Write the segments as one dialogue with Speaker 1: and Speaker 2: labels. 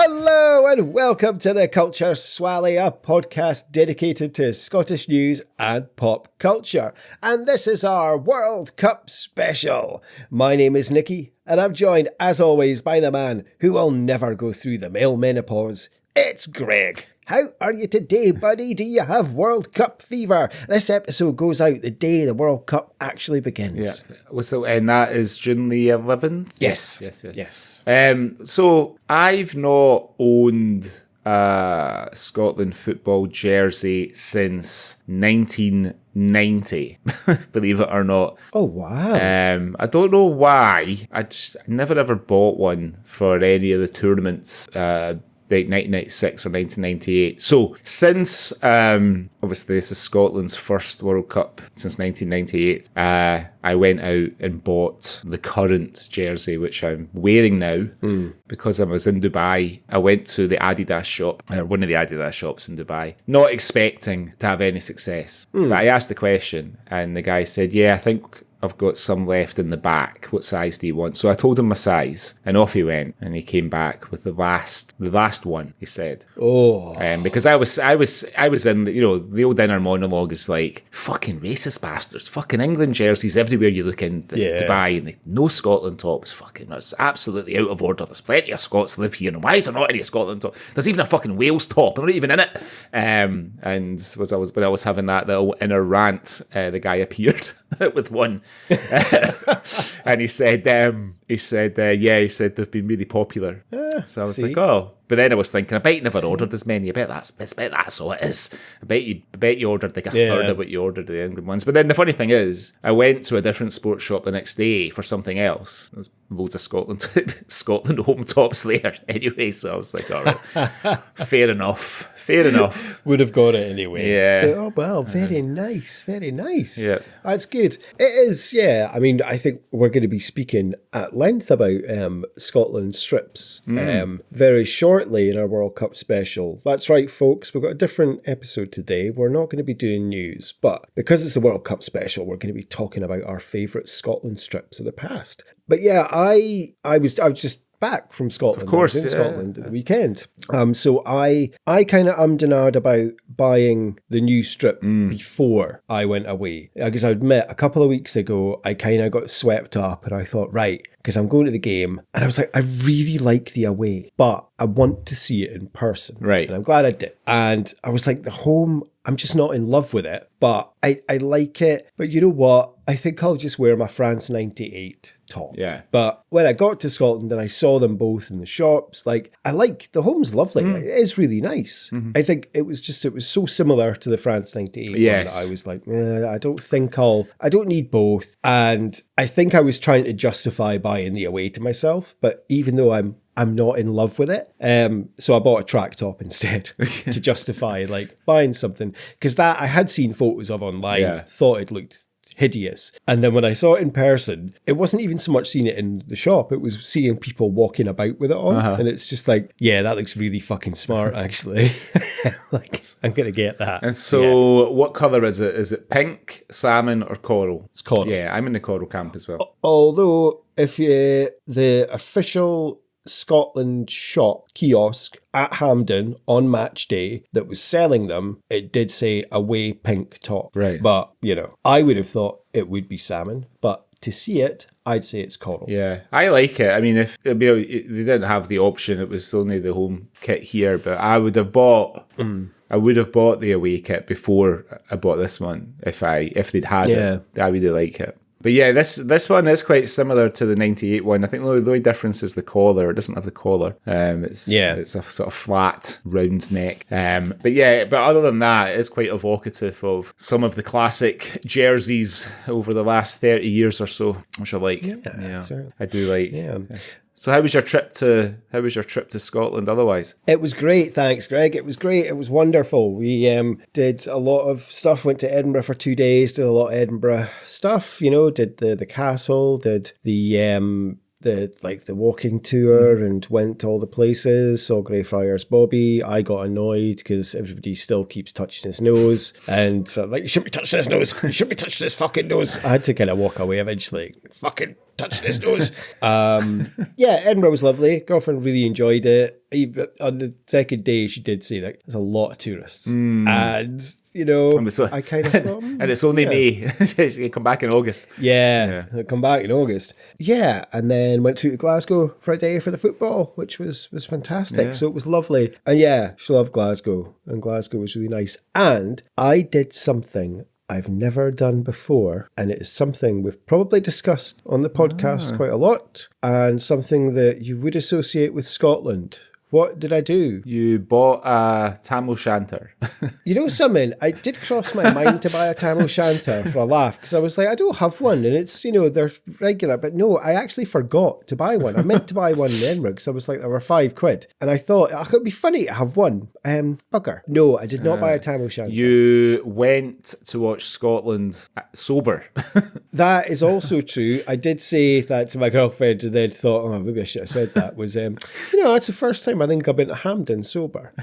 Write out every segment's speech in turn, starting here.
Speaker 1: Hello and welcome to the Culture Swally, a podcast dedicated to Scottish news and pop culture. And this is our World Cup special. My name is Nicky, and I'm joined, as always, by the man who will never go through the male menopause. It's Greg. How are you today, buddy? Do you have World Cup fever? This episode goes out the day the World Cup actually begins.
Speaker 2: Yeah. So, and that is June the 11th?
Speaker 1: Yes.
Speaker 2: So, I've not owned a Scotland football jersey since 1990, believe it or not.
Speaker 1: Oh, wow.
Speaker 2: I don't know why. I never ever bought one for any of the tournaments, like 1996 or 1998. So since, obviously this is Scotland's first World Cup since 1998, I went out and bought the current jersey, which I'm wearing now, because I was in Dubai. I went to the Adidas shop, or one of the Adidas shops in Dubai, not expecting to have any success. But I asked the question, and the guy said, yeah, I think I've got some left in the back. What size do you want? So I told him my size, and off he went. And he came back with the last one. He said,
Speaker 1: "Oh,"
Speaker 2: because I was in the old inner monologue is like, fucking racist bastards, fucking England jerseys everywhere you look in Dubai, and no Scotland tops. Fucking, that's absolutely out of order. There's plenty of Scots live here, and why is there not any Scotland top? There's even a fucking Wales top. I'm not even in it. And when I was having that little inner rant, the guy appeared with one. And he said they've been really popular. So I was like, oh. But then I was thinking, I bet you never ordered as many. I bet that's all it is. I bet you ordered like a third of what you ordered the England ones. But then the funny thing is, I went to a different sports shop the next day for something else. There was loads of Scotland home tops there anyway. So I was like, all right, fair enough.
Speaker 1: Would have got it anyway.
Speaker 2: Yeah.
Speaker 1: Oh, well, very nice.
Speaker 2: Yeah.
Speaker 1: That's good. It is, yeah. I mean, I think we're going to be speaking at length about Scotland strips very shortly in our World Cup special. That's right, folks. We've got a different episode today. We're not going to be doing news, but because it's a World Cup special, we're going to be talking about our favourite Scotland strips of the past. But yeah, I was just back from Scotland.
Speaker 2: Of course,
Speaker 1: I was in Scotland at the weekend. So I kind of ummed and ahed about buying the new strip before I went away. Because I admit, a couple of weeks ago, I kind of got swept up and I thought, right, because I'm going to the game, and I was like, I really like the away, but I want to see it in person.
Speaker 2: Right.
Speaker 1: And I'm glad I did. And I was like, the home, I'm just not in love with it, but I like it. But you know what? I think I'll just wear my France 98 top.
Speaker 2: Yeah.
Speaker 1: But when I got to Scotland and I saw them both in the shops, like, I like, the home's lovely. It is really nice. Mm-hmm. I think it was so similar to the France 98 one that I was like, I don't need both. And I think I was trying to justify buying the away to myself, but even though I'm not in love with it. So I bought a track top instead to justify like buying something, because that I had seen photos of online, thought it looked hideous. And then when I saw it in person, it wasn't even so much seeing it in the shop, it was seeing people walking about with it on. And it's just like, yeah, that looks really fucking smart, actually. Like, I'm going to get that.
Speaker 2: And so what colour is it? Is it pink, salmon or coral?
Speaker 1: It's coral.
Speaker 2: Yeah, I'm in the coral camp as well.
Speaker 1: Although, if the official Scotland shop kiosk at Hampden on match day that was selling them, it did say away pink top.
Speaker 2: Right.
Speaker 1: But, I would have thought it would be salmon, but to see it, I'd say it's coral.
Speaker 2: Yeah, I like it. I mean, if they didn't have the option, it was only the home kit here, but I would have bought the away kit before I bought this one if they'd had it. I really like it. But yeah, this one is quite similar to the 98 one. I think the only difference is the collar. It doesn't have the collar. It's a sort of flat, round neck. But other than that, it's quite evocative of some of the classic jerseys over the last 30 years or so, which I like. Yeah.
Speaker 1: Certainly.
Speaker 2: I do like.
Speaker 1: Yeah.
Speaker 2: So how was your trip to Scotland otherwise?
Speaker 1: It was great, thanks, Greg. It was great. It was wonderful. We did a lot of stuff, went to Edinburgh for 2 days, did a lot of Edinburgh stuff, did the castle, did the walking tour and went to all the places, saw Greyfriars Bobby. I got annoyed because everybody still keeps touching his nose, and so I'm like, you shouldn't be touching his nose, you shouldn't be touching his fucking nose. I had to kind of walk away eventually. Fucking touching his nose. Yeah, Edinburgh was lovely. Girlfriend really enjoyed it. Even on the second day, she did say that there's a lot of tourists. And, you know, I kind of thought...
Speaker 2: and it's only May. You come back in August.
Speaker 1: Yeah, come back in August. Yeah, and then went to Glasgow for a day for the football, which was fantastic. Yeah. So it was lovely. And yeah, she loved Glasgow. And Glasgow was really nice. And I did something I've never done before, and it is something we've probably discussed on the podcast quite a lot, and something that you would associate with Scotland. What did I do?
Speaker 2: You bought a tam o'shanter.
Speaker 1: You know something? I did cross my mind to buy a tam o'shanter for a laugh, because I was like, I don't have one, and it's, you know, they're regular. But no, I actually forgot to buy one. I meant to buy one in Edinburgh, because I was like, there were £5. And I thought, oh, it'd be funny to have one. Bugger. No, I did not buy a tam o'shanter.
Speaker 2: You went to watch Scotland sober.
Speaker 1: That is also true. I did say that to my girlfriend, and then thought, oh, maybe I should have said that. Was, you know, that's the first time I think I've been to Hampden sober.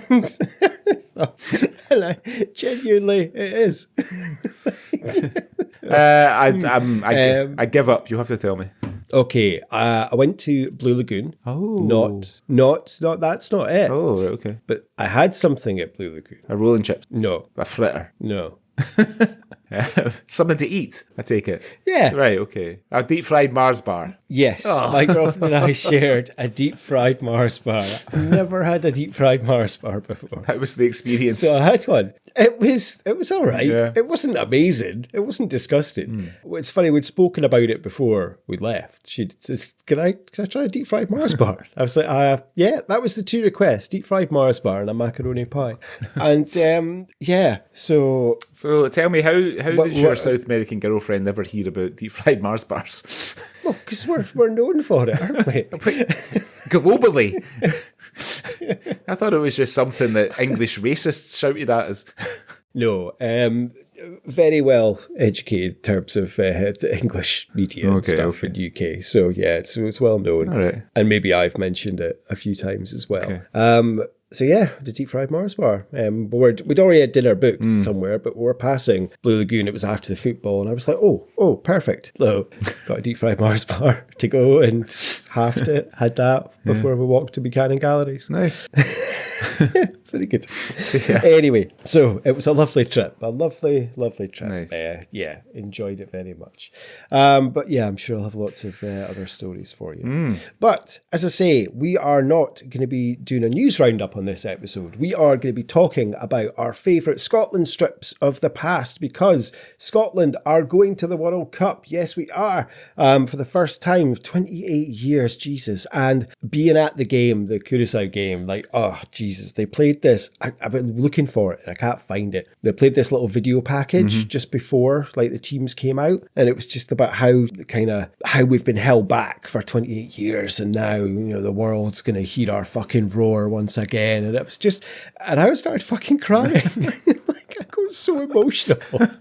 Speaker 1: and I genuinely, it is.
Speaker 2: I give up. You have to tell me.
Speaker 1: Okay, I went to Blue Lagoon.
Speaker 2: Oh.
Speaker 1: Not, that's not it.
Speaker 2: Oh, right, okay.
Speaker 1: But I had something at Blue Lagoon.
Speaker 2: A rolling chips?
Speaker 1: No.
Speaker 2: A fritter?
Speaker 1: No.
Speaker 2: Something to eat, I take it.
Speaker 1: Yeah.
Speaker 2: Right, okay. A deep fried Mars bar.
Speaker 1: Yes, my girlfriend and I shared a deep fried Mars bar. I've never had a deep fried Mars bar before.
Speaker 2: That was the experience.
Speaker 1: So I had one. It was all right.
Speaker 2: Yeah.
Speaker 1: It wasn't amazing. It wasn't disgusting. It's funny, we'd spoken about it before we left. She says, can I try a deep fried Mars bar? I was like, yeah, that was the two requests, deep fried Mars bar and a macaroni pie. And yeah, so
Speaker 2: tell me, how did your South American girlfriend ever hear about deep fried Mars bars?
Speaker 1: Well, because we're known for it, aren't we?
Speaker 2: Globally. I thought it was just something that English racists shouted at us.
Speaker 1: No, very well educated in terms of the English media and stuff in UK. So yeah, it's well known.
Speaker 2: All right.
Speaker 1: And maybe I've mentioned it a few times as well.
Speaker 2: Okay.
Speaker 1: So yeah, the deep fried Mars bar. We'd already had dinner booked somewhere, but we were passing Blue Lagoon. It was after the football, and I was like, oh, perfect. So got a deep fried Mars bar to go, and halved it. Had that before we walked to Buchanan Galleries.
Speaker 2: Nice.
Speaker 1: It's very good. Yeah. Anyway, so it was a lovely trip. A lovely trip.
Speaker 2: Nice.
Speaker 1: Yeah, enjoyed it very much. But yeah, I'm sure I'll have lots of other stories for you. But as I say, we are not going to be doing a news roundup on this episode. We are going to be talking about our favourite Scotland strips of the past, because Scotland are going to the World Cup. Yes, we are. For the first time, 28 years, Jesus. And being at the game, the Curaçao game, like, oh, Jesus, they played this. I've been looking for it and I can't find it. They played this little video package just before, like, the teams came out, and it was just about how we've been held back for 28 years, and now, you know, the world's gonna hear our fucking roar once again. And it was just, and I started fucking crying. Like, I got so emotional.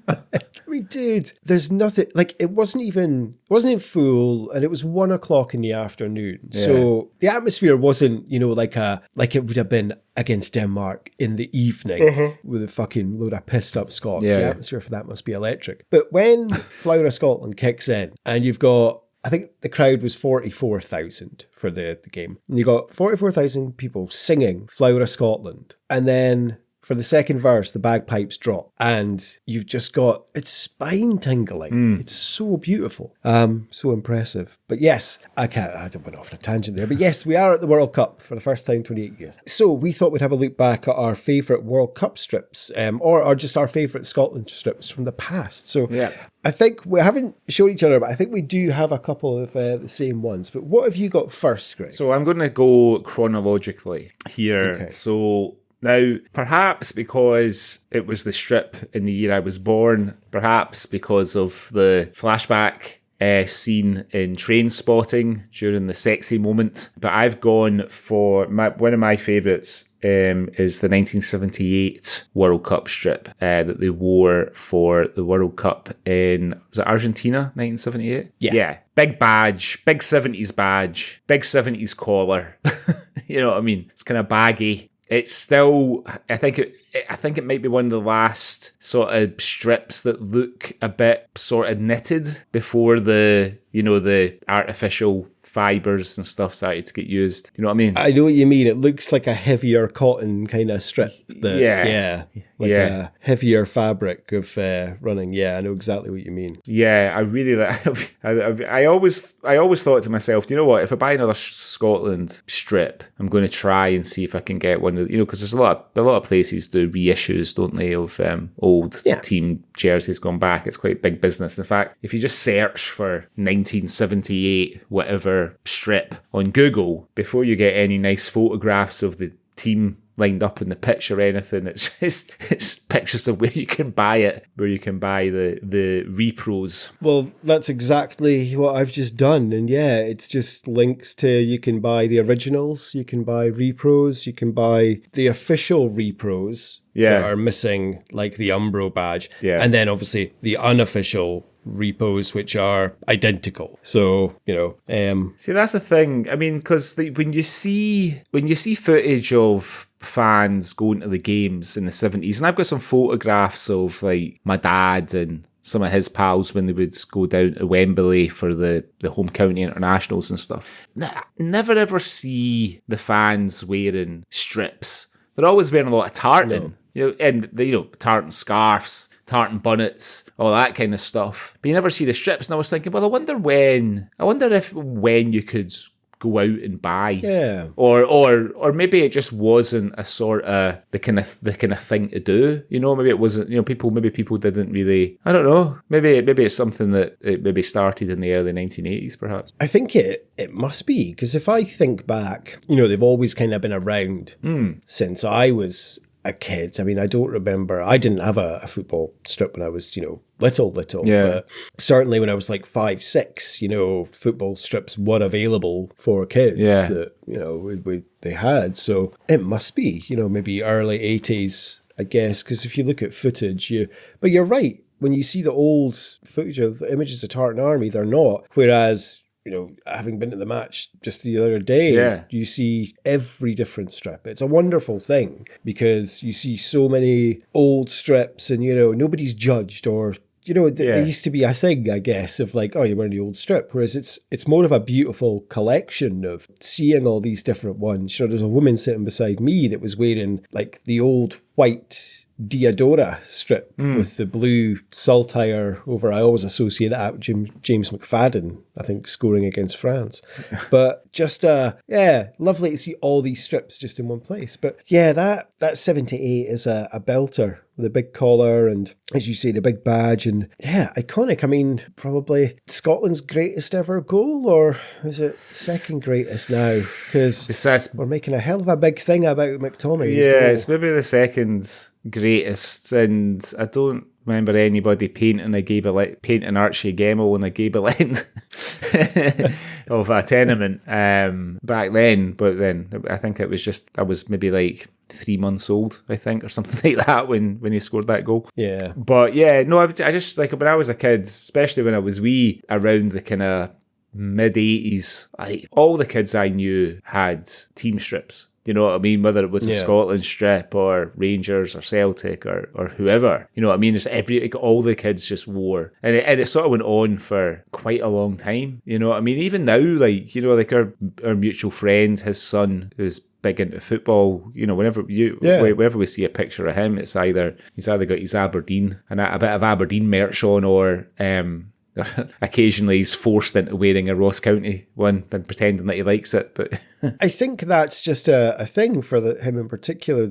Speaker 1: I mean, dude, there's nothing, like, it wasn't full, and it was 1 o'clock in the afternoon. Yeah. So the atmosphere wasn't, you know, like it would have been against Denmark in the evening with a fucking load of pissed up Scots. Yeah. The atmosphere for that must be electric. But when Flower of Scotland kicks in, and you've got, I think the crowd was 44,000 for the game, and you got 44,000 people singing Flower of Scotland, and then for the second verse, the bagpipes drop, and you've just got, it's spine tingling. It's so beautiful. So impressive. But yes, I went off on a tangent there, but yes, we are at the World Cup for the first time in 28 years. So we thought we'd have a look back at our favourite World Cup strips, or just our favourite Scotland strips from the past. So yeah. I think we haven't shown each other, but I think we do have a couple of the same ones. But what have you got first, Greg?
Speaker 2: So I'm going to go chronologically here. Okay. So now, perhaps because it was the strip in the year I was born, perhaps because of the flashback scene in Trainspotting during the sexy moment, but I've gone for one of my favourites is the 1978 World Cup strip that they wore for the World Cup in, was it Argentina, 1978? Yeah. Big badge, big 70s badge, big 70s collar. You know what I mean? It's kind of baggy. It's still, I think I think it might be one of the last sort of strips that look a bit sort of knitted before the artificial fibers and stuff started to get used. Do you know what I mean?
Speaker 1: I know what you mean. It looks like a heavier cotton kind of strip. A heavier fabric of running. Yeah, I know exactly what you mean.
Speaker 2: Yeah, I really like. I always thought to myself, do you know what? If I buy another Scotland strip, I'm going to try and see if I can get one of, because there's a lot of places do reissues, don't they, of old team jerseys gone back. It's quite big business. In fact, if you just search for 1978 whatever strip on Google, before you get any nice photographs of the team lined up in the pitch or anything, it's pictures of where you can buy it, where you can buy the repros.
Speaker 1: Well, that's exactly what I've just done. And yeah, it's just links to, you can buy the originals, you can buy repros, you can buy the official repros that are missing like the Umbro badge. Yeah. And then obviously the unofficial repos, which are identical. So, see, that's the thing. I mean, because when you see footage of fans going to the games in the 70s, and I've got some photographs of like my dad and some of his pals when they would go down to Wembley for the home county internationals and stuff. Never ever see the fans wearing strips. They're always wearing a lot of tartan, tartan scarves, tartan bonnets, all that kind of stuff. But you never see the strips. And I was thinking, well, I wonder if when you could go out and buy. Yeah. Or maybe it just wasn't a sort of the kind of thing to do. Maybe it wasn't, people didn't really, I don't know. Maybe it's something that it maybe started in the early 1980s, perhaps. I think it must be, because if I think back, they've always kind of been around since I was a kid. I mean, I don't remember. I didn't have a football strip when I was, little. Yeah. But certainly when I was like 5, 6, football strips were available for kids that, they had. So it must be, maybe early 80s, I guess, because if you look at footage, but you're right. When you see the old footage of images of Tartan Army, they're not. Whereas, having been at the match just the other day, you see every different strip. It's a wonderful thing because you see so many old strips and, nobody's judged or, there used to be a thing, I guess, of like, oh, you're wearing the old strip. Whereas it's more of a beautiful collection of seeing all these different ones. There's a woman sitting beside me that was wearing like the old white Diodora strip with the blue saltire over. I always associate that with James McFadden, I think, scoring against France. But just, lovely to see all these strips just in one place. But yeah, that 78 is a belter with a big collar and, as you say, the big badge. And yeah, iconic. I mean, probably Scotland's greatest ever goal, or is it second greatest now? Because we're making a hell of a big thing about McTominay's goal.
Speaker 2: It's maybe the second greatest, and I don't remember anybody painting Archie Gemmell in a gable end of a tenement back then. But then I think I was maybe like 3 months old, I think, or something like that when he scored that goal.
Speaker 1: Yeah.
Speaker 2: But yeah, no, I just like when I was a kid, especially when I was wee, around the kind of mid-80s, all the kids I knew had team strips. You know what I mean? Whether it was a Scotland strip or Rangers or Celtic or whoever. You know what I mean? Just all the kids just wore. And it sort of went on for quite a long time. You know what I mean? Even now, our mutual friend, his son, who's big into football, whenever we see a picture of him, he's either got his Aberdeen and a bit of Aberdeen merch on, or occasionally he's forced into wearing a Ross County one and pretending that he likes it. But
Speaker 1: I think that's just a thing for him in particular.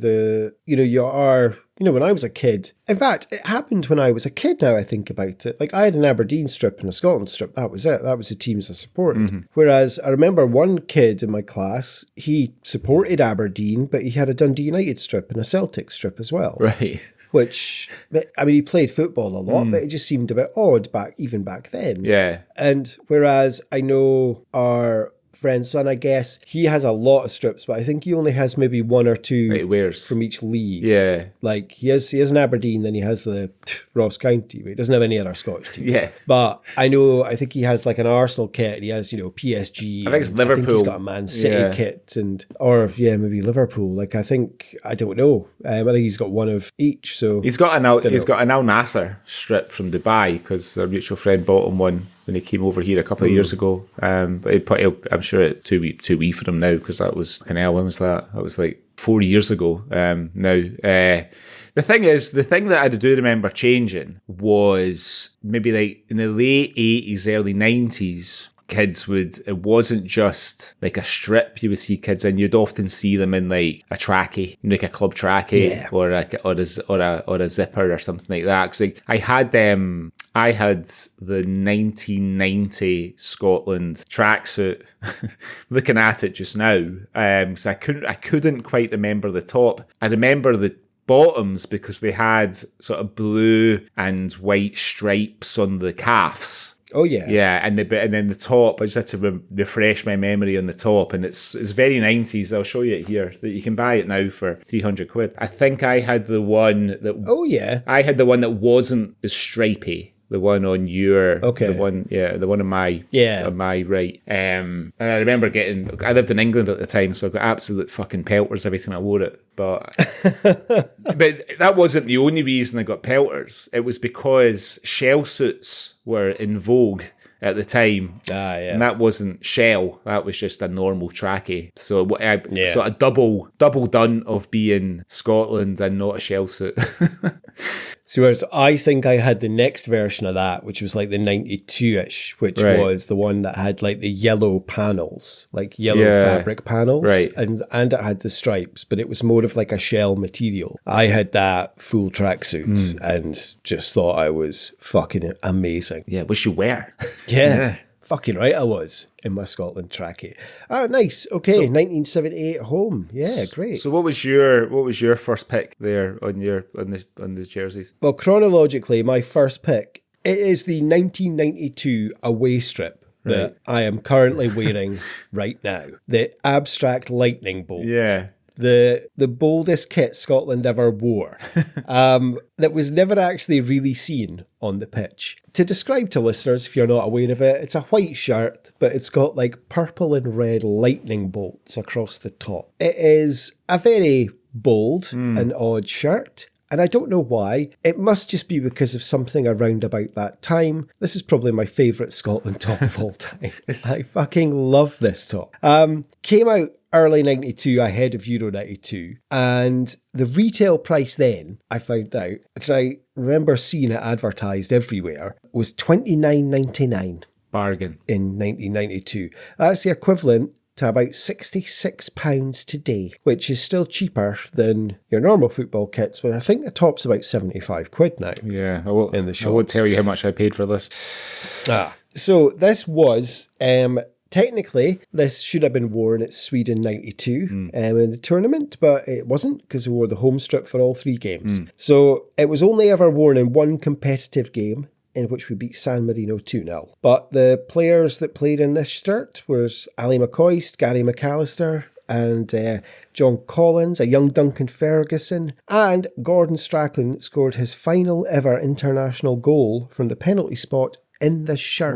Speaker 1: When I was a kid, in fact, it happened when I was a kid now I think about it. Like, I had an Aberdeen strip and a Scotland strip. That was it. That was the teams I supported. Mm-hmm. Whereas I remember one kid in my class, he supported Aberdeen, but he had a Dundee United strip and a Celtic strip as well.
Speaker 2: Right.
Speaker 1: Which, I mean, he played football a lot, but it just seemed a bit odd back then.
Speaker 2: Yeah.
Speaker 1: And whereas I know our friend's son, I guess. He has a lot of strips, but I think he only has maybe one or two
Speaker 2: that he wears
Speaker 1: from each league.
Speaker 2: Yeah.
Speaker 1: Like, he has an Aberdeen, then he has the Ross County, but he doesn't have any other Scottish teams.
Speaker 2: Yeah.
Speaker 1: But I think he has like an Arsenal kit, and he has, PSG.
Speaker 2: I think it's Liverpool.
Speaker 1: I think he's got a Man City kit, maybe Liverpool. Like, I don't know. I think he's got one of each. So
Speaker 2: he's got an Al Nassr strip from Dubai because a mutual friend bought him one when he came over here a couple of years ago. But I'm sure it's too wee for him now because that was when was that? That was like 4 years ago. The thing that I do remember changing was maybe like in the late 80s, early 90s. It wasn't just like a strip you would see kids in. You'd often see them in like a trackie, like a club trackie, or a zipper or something like that. Because like, I had the 1990 Scotland tracksuit. Looking at it just now, because I couldn't quite remember the top. I remember the bottoms because they had sort of blue and white stripes on the calves.
Speaker 1: Oh yeah,
Speaker 2: yeah, and then the top. I just had to refresh my memory on the top, and it's very 90s. I'll show you it here. That you can buy it now for £300. I think I had the one that.
Speaker 1: Oh yeah,
Speaker 2: I had the one that wasn't as stripy. The one on your, the one on my, on my right. And I remember I lived in England at the time, so I got absolute fucking pelters every time I wore it. But that wasn't the only reason I got pelters. It was because shell suits were in vogue at the time. And that wasn't shell. That was just a normal trackie. So so a double done of being Scotland and not a shell suit.
Speaker 1: So whereas I think I had the next version of that, which was like the 92-ish, which was the one that had like the yellow panels, like yellow fabric panels, and it had the stripes, but it was more of like a shell material. I had that full tracksuit and just thought I was fucking amazing.
Speaker 2: Yeah, wish you were.
Speaker 1: Yeah. Fucking right I was in my Scotland trackie. Oh, nice. Okay, so, 1978 home. Yeah, great.
Speaker 2: So what was your first pick there on the jerseys?
Speaker 1: Well, chronologically, my first pick, it is the 1992 away strip that I am currently wearing right now. The abstract lightning bolt.
Speaker 2: Yeah.
Speaker 1: The boldest kit Scotland ever wore, that was never actually really seen on the pitch. To describe to listeners, if you're not aware of it, it's a white shirt, but it's got like purple and red lightning bolts across the top. It is a very bold and odd shirt. And I don't know why. It must just be because of something around about that time. This is probably my favourite Scotland top of all time. I fucking love this top. Came out early 92, ahead of Euro 92. And the retail price then, I found out, because I remember seeing it advertised everywhere, was $29.99.
Speaker 2: Bargain.
Speaker 1: In 1992. That's the equivalent to about £66 today, which is still cheaper than your normal football kits, but I think the top's about £75 now.
Speaker 2: Yeah,
Speaker 1: in the shops.
Speaker 2: I won't tell you how much I paid for this.
Speaker 1: So this was, technically, this should have been worn at Sweden 92 in the tournament, but it wasn't because we wore the home strip for all three games. So it was only ever worn in one competitive game, in which we beat San Marino 2-0. But the players that played in this shirt was Ali McCoist, Gary McAllister, and John Collins, a young Duncan Ferguson, and Gordon Strachan scored his final ever international goal from the penalty spot in this shirt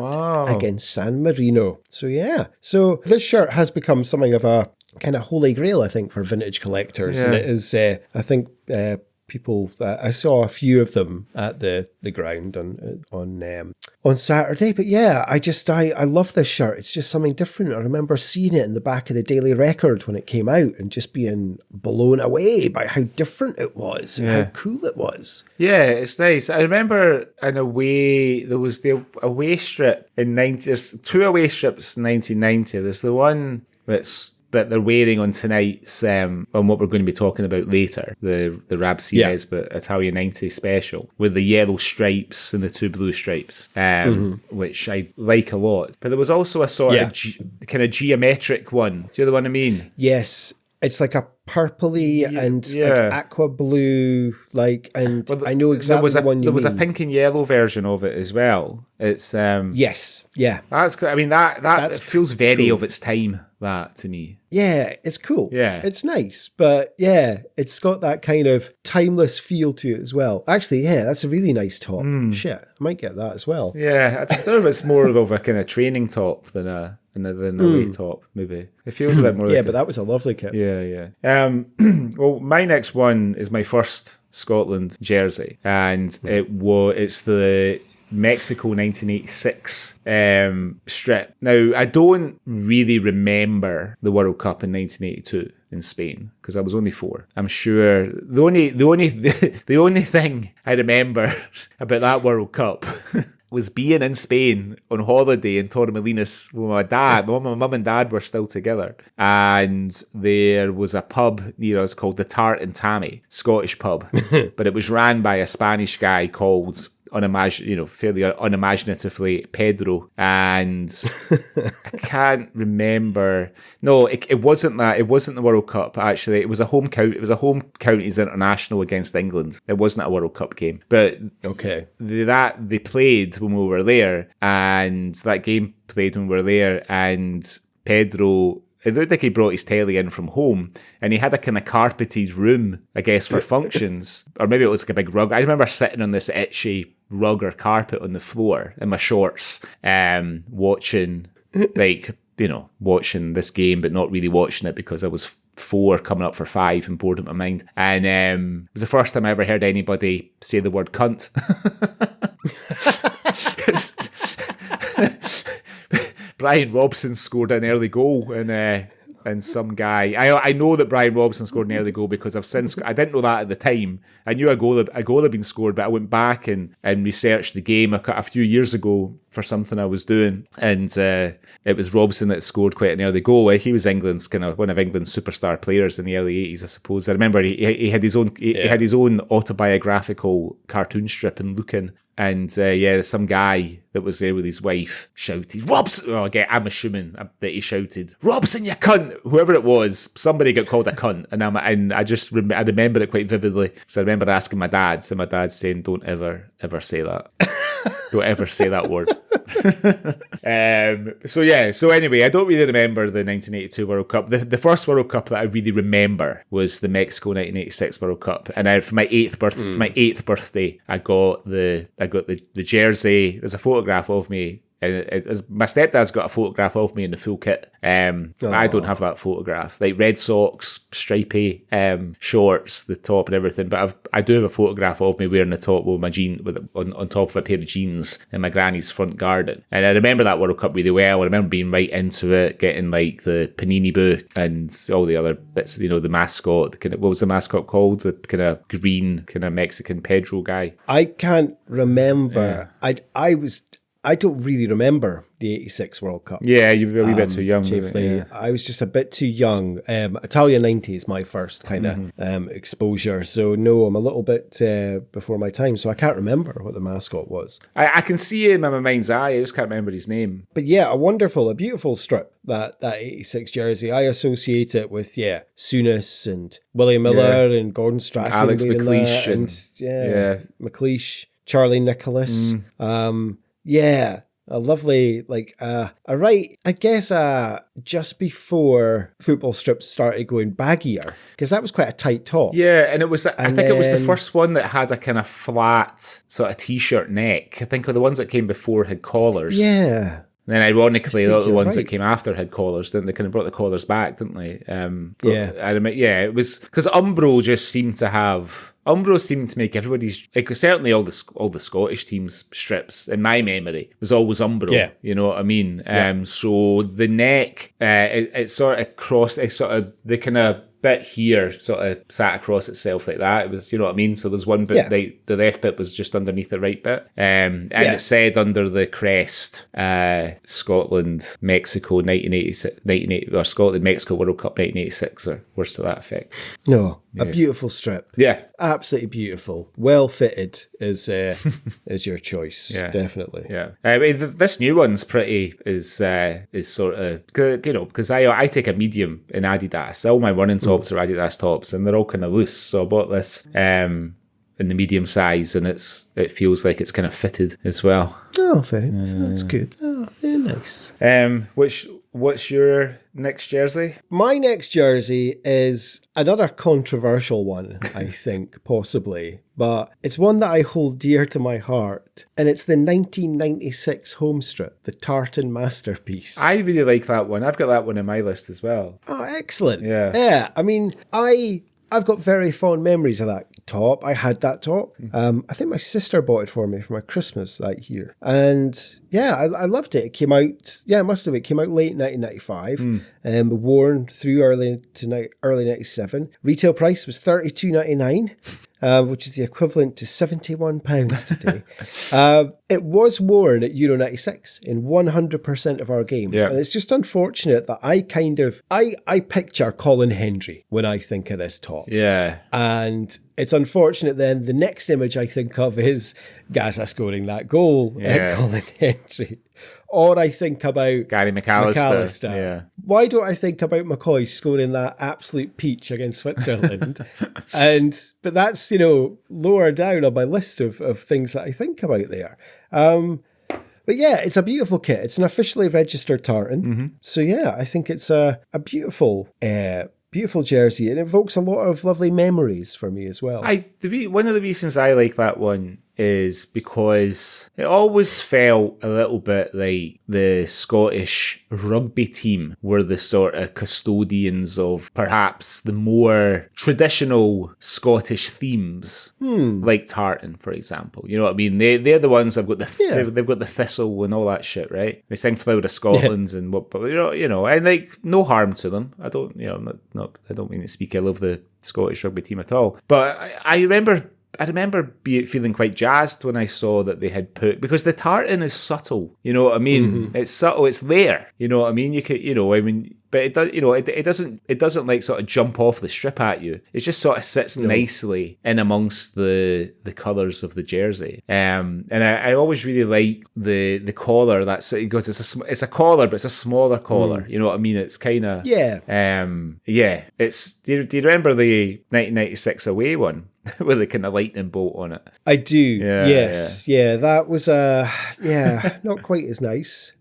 Speaker 1: against San Marino. So this shirt has become something of a kind of holy grail, I think, for vintage collectors. And it is, I think, people, I saw a few of them at the ground on Saturday. But yeah, I love this shirt. It's just something different. I remember seeing it in the back of the Daily Record when it came out and just being blown away by how different it was and how cool it was.
Speaker 2: Yeah, it's nice. I remember there was the away strip in 90. There's two away strips in 1990. There's the one that they're wearing on tonight's on what we're going to be talking about later, the Rab C Nesbitt Italia 90 special with the yellow stripes and the two blue stripes, which I like a lot. But there was also a sort of kind of geometric one. Do you know the one I mean?
Speaker 1: Yes. It's like a purpley and like aqua blue, like, and I know exactly the one you mean.
Speaker 2: There was a pink and yellow version of it as well. It's
Speaker 1: yes, yeah.
Speaker 2: That's cool. I mean that feels very of its time. That to me.
Speaker 1: Yeah, it's cool.
Speaker 2: Yeah,
Speaker 1: it's nice, but yeah, it's got that kind of timeless feel to it as well. Actually, yeah, that's a really nice top. Shit, I might get that as well.
Speaker 2: Yeah, I don't know if it's more of a kind of training top than a away top. Maybe it feels a bit more.
Speaker 1: Yeah, but that was a lovely kit.
Speaker 2: Yeah. Well, my next one is my first Scotland jersey, and it's the Mexico 1986 strip. Now, I don't really remember the World Cup in 1982 in Spain because I was only 4. I'm sure the only thing I remember about that World Cup was being in Spain on holiday in Torremolinos with my dad. My mum and dad were still together. And there was a pub near us called the Tart and Tammy, Scottish pub. But it was ran by a Spanish guy called fairly unimaginatively Pedro, and I can't remember. No, it wasn't that. It wasn't the World Cup. Actually, it was a home counties international against England. It wasn't a World Cup game, but they played when we were there, and that game played when we were there, and Pedro. It looked like he brought his telly in from home, and he had a kind of carpeted room, I guess, for functions. Or maybe it was like a big rug. I remember sitting on this itchy rug or carpet on the floor in my shorts, watching this game, but not really watching it because I was 4 coming up for 5 and bored in my mind. And it was the first time I ever heard anybody say the word cunt. Brian Robson scored an early goal, and some guy. I know that Brian Robson scored an early goal because I didn't know that at the time. I knew a goal had been scored, but I went back and researched the game a few years ago for something I was doing, and it was Robson that scored quite an early goal. He was England's kind of one of England's superstar players in the early 80s, I suppose. I remember he had his own autobiographical cartoon strip in Lucan. And some guy that was there with his wife shouted, "Robson!" Oh, again, I'm assuming that he shouted, "Robson, you cunt!" Whoever it was, somebody got called a cunt, and I remember it quite vividly. So I remember asking my dad, and my dad saying, "Don't ever say that. Don't ever say that word." So anyway, I don't really remember the 1982 World Cup. The first World Cup that I really remember was the Mexico 1986 World Cup, and for my 8th birthday, I got the jersey. There's a photograph of me. And my stepdad's got a photograph of me in the full kit. I don't have that photograph. Like red socks, stripy shorts, the top and everything. But I do have a photograph of me wearing the top with my on top of a pair of jeans in my granny's front garden. And I remember that World Cup really well. I remember being right into it, getting like the Panini book and all the other bits. The mascot. What was the mascot called? The kind of green, kind of Mexican Pedro guy.
Speaker 1: I can't remember. Yeah. I don't really remember the 86 World Cup.
Speaker 2: Yeah, you were a wee bit too young.
Speaker 1: Yeah. I was just a bit too young. Italia 90 is my first kind of exposure. So no, I'm a little bit before my time. So I can't remember what the mascot was.
Speaker 2: I can see him in my mind's eye. I just can't remember his name.
Speaker 1: But yeah, a beautiful strip, that 86 jersey. I associate it with, Souness and Willie Miller and Gordon Strachan.
Speaker 2: Alex McLeish.
Speaker 1: McLeish, Charlie Nicholas. A lovely, just before football strips started going baggier, because that was quite a tight top.
Speaker 2: Yeah, and it was, I think it was the first one that had a kind of flat sort of t-shirt neck. I think the ones that came before had collars.
Speaker 1: Yeah.
Speaker 2: And then ironically, the ones that came after had collars. Then they kind of brought the collars back, didn't they? It was because Umbro seemed to make everybody's, certainly all the Scottish teams' strips, in my memory, was always Umbro. Yeah. You know what I mean? Yeah. So the neck, it sort of crossed, the kind of bit here sort of sat across itself like that. It was, you know what I mean? So there's one bit, the left bit was just underneath the right bit. It said under the crest, Scotland, Mexico, 1986, or Scotland, Mexico World Cup 1986, or words to that effect.
Speaker 1: No. A beautiful strip.
Speaker 2: Yeah.
Speaker 1: Absolutely beautiful. Well fitted is your choice. Yeah. Definitely.
Speaker 2: Yeah. I mean, this new one's is sort of, because I take a medium in Adidas. All my running tops are Adidas tops, and they're all kind of loose. So I bought this in the medium size, and it feels like it's kind of fitted as well.
Speaker 1: Oh, very nice. That's good. Oh, very nice.
Speaker 2: What's your next jersey?
Speaker 1: My next jersey is another controversial one, I think, possibly. But it's one that I hold dear to my heart. And it's the 1996 home strip, the Tartan Masterpiece.
Speaker 2: I really like that one. I've got that one in my list as well.
Speaker 1: Oh, excellent.
Speaker 2: Yeah.
Speaker 1: Yeah, I mean, I've got very fond memories of that top. I had that top. I think my sister bought it for me for my Christmas that year. And yeah, I loved it. It came out, it came out late 1995. Worn through early 97. Retail price was $32.99. Which is the equivalent to £71 today. It was worn at Euro 96 in 100% of our games. Yeah. And it's just unfortunate that I picture Colin Hendry when I think of this top.
Speaker 2: Yeah.
Speaker 1: And it's unfortunate then the next image I think of is Gaza scoring that goal at Colin Hendry. Or I think about
Speaker 2: Gary McAllister.
Speaker 1: Yeah. Why don't I think about McCoy scoring that absolute peach against Switzerland? But that's, lower down on my list of things that I think about there. But yeah, it's a beautiful kit. It's an officially registered tartan. Mm-hmm. So yeah, I think it's a beautiful jersey. It evokes a lot of lovely memories for me as well.
Speaker 2: One of the reasons I like that one is because it always felt a little bit like the Scottish rugby team were the sort of custodians of perhaps the more traditional Scottish themes, like tartan, for example. You know what I mean? They're the ones that've got they've got the thistle and all that shit, right? They sing Flower of Scotland and what, but and like no harm to them. I don't, I don't mean to speak ill of the Scottish rugby team at all, but I remember feeling quite jazzed when I saw that they had put, because the tartan is subtle, you know what I mean? Mm-hmm. It's subtle, it's there, you know what I mean? You could, but it does, it doesn't like sort of jump off the strip at you. It just sort of sits nicely in amongst the colours of the jersey. And I always really like the collar. Because it's a collar, but it's a smaller collar. You know what I mean? It's kind of It's do you remember the 1996 away one with the kind of lightning bolt on it?
Speaker 1: I do. Yes. That was not quite as nice.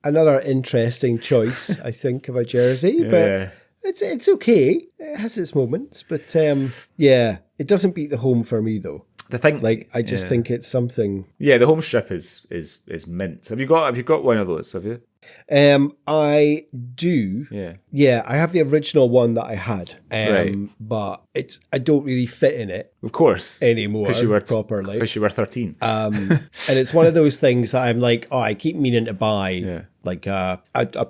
Speaker 1: Another interesting choice, I think, of a jersey, but it's okay. It has its moments, but it doesn't beat the home for me though.
Speaker 2: The thing,
Speaker 1: I just think it's something.
Speaker 2: Yeah, the home strip is mint. Have you got one of those? Have you?
Speaker 1: I do. Yeah, I have the original one that I had. But I don't really fit in it.
Speaker 2: Of course.
Speaker 1: Anymore. Because you were properly.
Speaker 2: Because you were 13.
Speaker 1: And it's one of those things that I'm like, I keep meaning to buy like a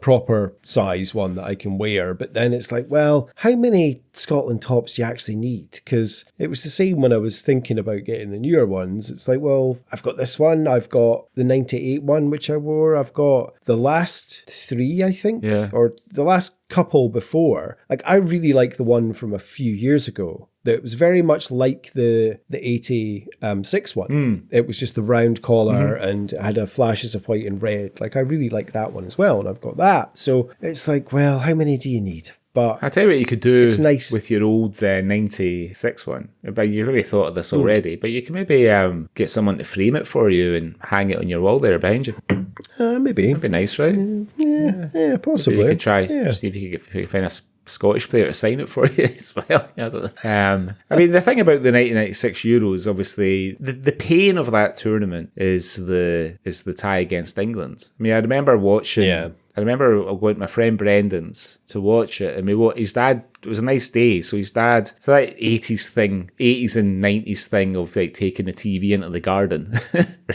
Speaker 1: proper size one that I can wear. But then it's like, well, how many Scotland tops do you actually need? Because it was the same when I was thinking about getting the newer ones. It's like, well, I've got this one. I've got the 98 one, which I wore. I've got the last 3, I think. Yeah. Or the last couple before. Like, I really like the one from a few years ago. That was very much like the 86 one. It was just the round collar and it had flashes of white and red. Like, I really like that one as well, and I've got that. So it's like, well, how many do you need? But
Speaker 2: I tell you what you could do with your old 96 one. But you really thought of this already. But you can maybe get someone to frame it for you and hang it on your wall there behind you.
Speaker 1: Maybe.
Speaker 2: That'd be nice, right?
Speaker 1: Yeah, possibly.
Speaker 2: Maybe you could try, see if you could find a Scottish player to sign it for you as well. I don't know. I mean, the thing about the 1996 Euros, obviously, the pain of that tournament is the tie against England. I mean, I remember watching. I remember going to my friend Brendan's to watch it, and his dad, it was a nice day, so his dad, so that 80s and 90s thing of like taking the TV into the garden,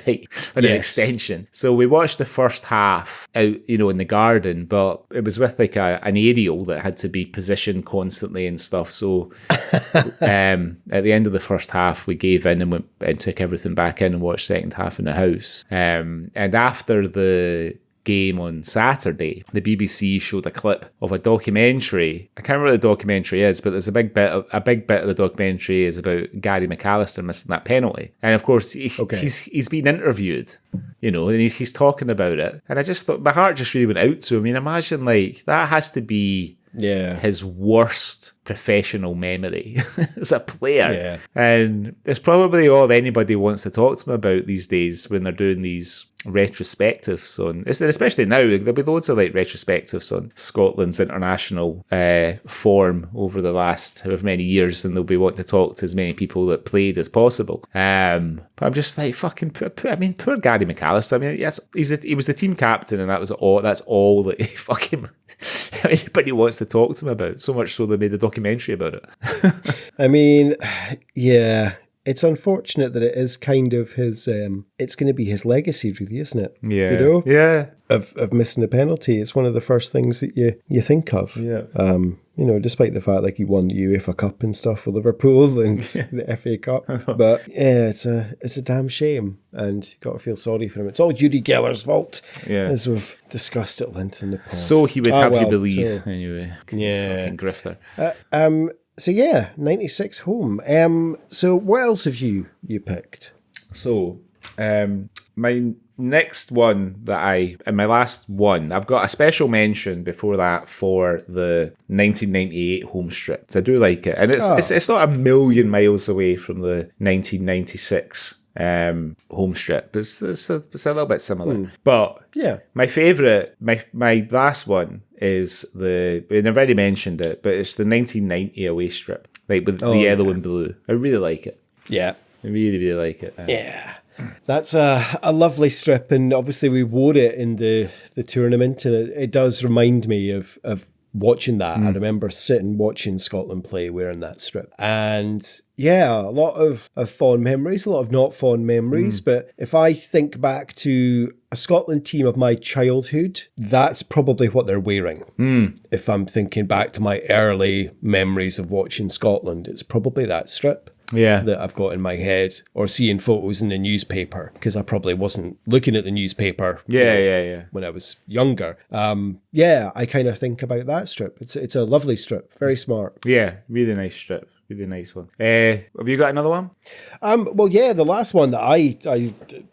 Speaker 2: right, and an extension. So we watched the first half out, in the garden, but it was with like an aerial that had to be positioned constantly and stuff. So at the end of the first half, we gave in and went and took everything back in and watched second half in the house. And after the game on Saturday, the BBC showed a clip of a documentary. I can't remember what the documentary is, but there's a big bit of the documentary is about Gary McAllister missing that penalty. And of course, he's been interviewed, you know, and he's talking about it. And I just thought, my heart just really went out to him. I mean, imagine, like, that has to be his worst professional memory as a player. Yeah. And it's probably all anybody wants to talk to him about these days when they're doing these retrospectives on, especially now, there'll be loads of like retrospectives on Scotland's international form over the last however many years, and they'll be wanting to talk to as many people that played as possible. But I'm just like, fucking, poor Gary McAllister. I mean, yes, he was the team captain, and that's all that he fucking anybody wants to talk to him about. So much so they made a documentary about it.
Speaker 1: I mean, yeah. It's unfortunate that it is kind of his, it's going to be his legacy, really, isn't it?
Speaker 2: Yeah.
Speaker 1: You know?
Speaker 2: Yeah.
Speaker 1: Of missing a penalty. It's one of the first things that you think of.
Speaker 2: Yeah.
Speaker 1: You know, despite the fact like he won the UEFA Cup and stuff for Liverpool and the FA Cup. But yeah, it's a damn shame, and you got to feel sorry for him. It's all Yuri Geller's fault, as we've discussed at length in the past.
Speaker 2: So he would have you believe, anyway.
Speaker 1: Yeah.
Speaker 2: Fucking grifter.
Speaker 1: So yeah, 96 home. So what else have you picked?
Speaker 2: So my next one and my last one, I've got a special mention before that for the 1998 home strip. So I do like it, and it's not a million miles away from the 1996 home strip. It's a little bit similar, but yeah, my favourite, my last one is and I've already mentioned it, but it's the 1990 away strip, like with the yellow and blue. I really like it.
Speaker 1: Yeah,
Speaker 2: I really, really like it.
Speaker 1: Yeah. That's a lovely strip, and obviously we wore it in the tournament, and it does remind me of watching that. I remember sitting watching Scotland play wearing that strip, and yeah, a lot of fond memories, a lot of not fond memories, but if I think back to a Scotland team of my childhood, that's probably what they're wearing. If I'm thinking back to my early memories of watching Scotland, it's probably that strip. That I've got in my head, or seeing photos in the newspaper, because I probably wasn't looking at the newspaper when I was younger. I kind of think about that strip. It's a lovely strip, very smart.
Speaker 2: Yeah, really nice strip. Really nice one. Have you got another one?
Speaker 1: Well, yeah, the last one that I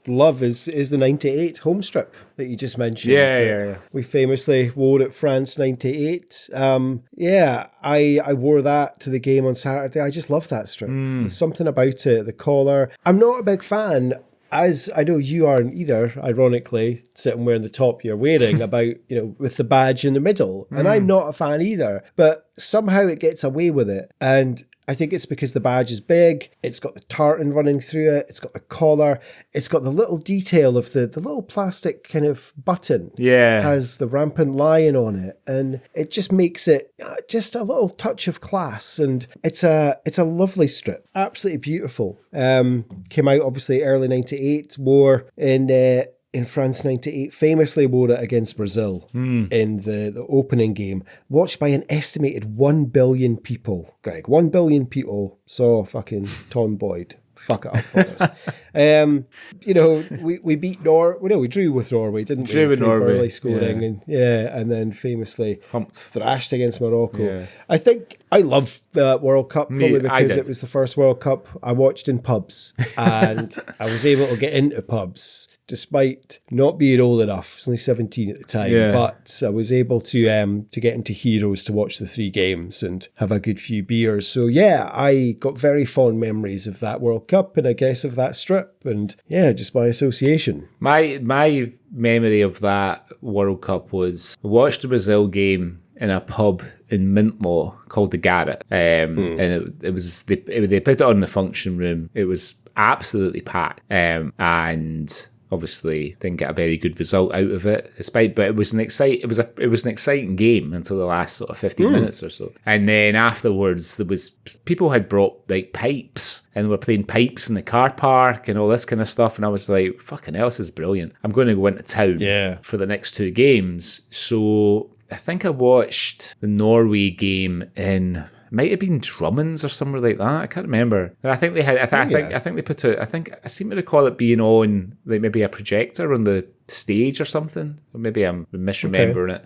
Speaker 1: love is the 98 home strip that you just mentioned.
Speaker 2: Yeah.
Speaker 1: We famously wore at France 98. I wore that to the game on Saturday. I just love that strip. There's something about it, the collar. I'm not a big fan, as I know you aren't either, ironically, sitting wearing the top you're wearing, about, you know, with the badge in the middle. And I'm not a fan either, but somehow it gets away with it. And I think it's because the badge is big, it's got the tartan running through it, it's got the collar, it's got the little detail of the little plastic kind of button. Yeah. Has the rampant lion on it, and it just makes it just a little touch of class, and it's a lovely strip. Absolutely beautiful. Came out obviously early 98, wore in France 98, famously wore it against Brazil in the opening game, watched by an estimated 1 billion people. Greg, 1 billion people saw fucking Tom Boyd fuck it up for us. You know, we beat we drew with Norway, didn't we?
Speaker 2: Drew with Norway.
Speaker 1: Barely scoring, and then famously thrashed against Morocco.
Speaker 2: Yeah.
Speaker 1: I think I love the World Cup probably because it was the first World Cup I watched in pubs, and I was able to get into pubs despite not being old enough. I was only 17 at the time, but I was able to get into Heroes to watch the 3 games and have a good few beers. So yeah, I got very fond memories of that World Cup, and I guess of that strip, and yeah, just by association.
Speaker 2: My memory of that World Cup was I watched the Brazil game in a pub in Mintlaw called the Garret, and it was they put it on in the function room. It was absolutely packed, and obviously didn't get a very good result out of it, but it was an exciting game until the last sort of 15 minutes or so. And then afterwards, people had brought like pipes and were playing pipes in the car park and all this kind of stuff. And I was like, fucking hell, this is brilliant. I'm going to go into town for the next 2 games. So I think I watched the Norway game in, might have been Drummond's or somewhere like that. I can't remember. I think they had. I think they put it. I seem to recall it being on like maybe a projector on the stage or something. Or maybe I'm misremembering it.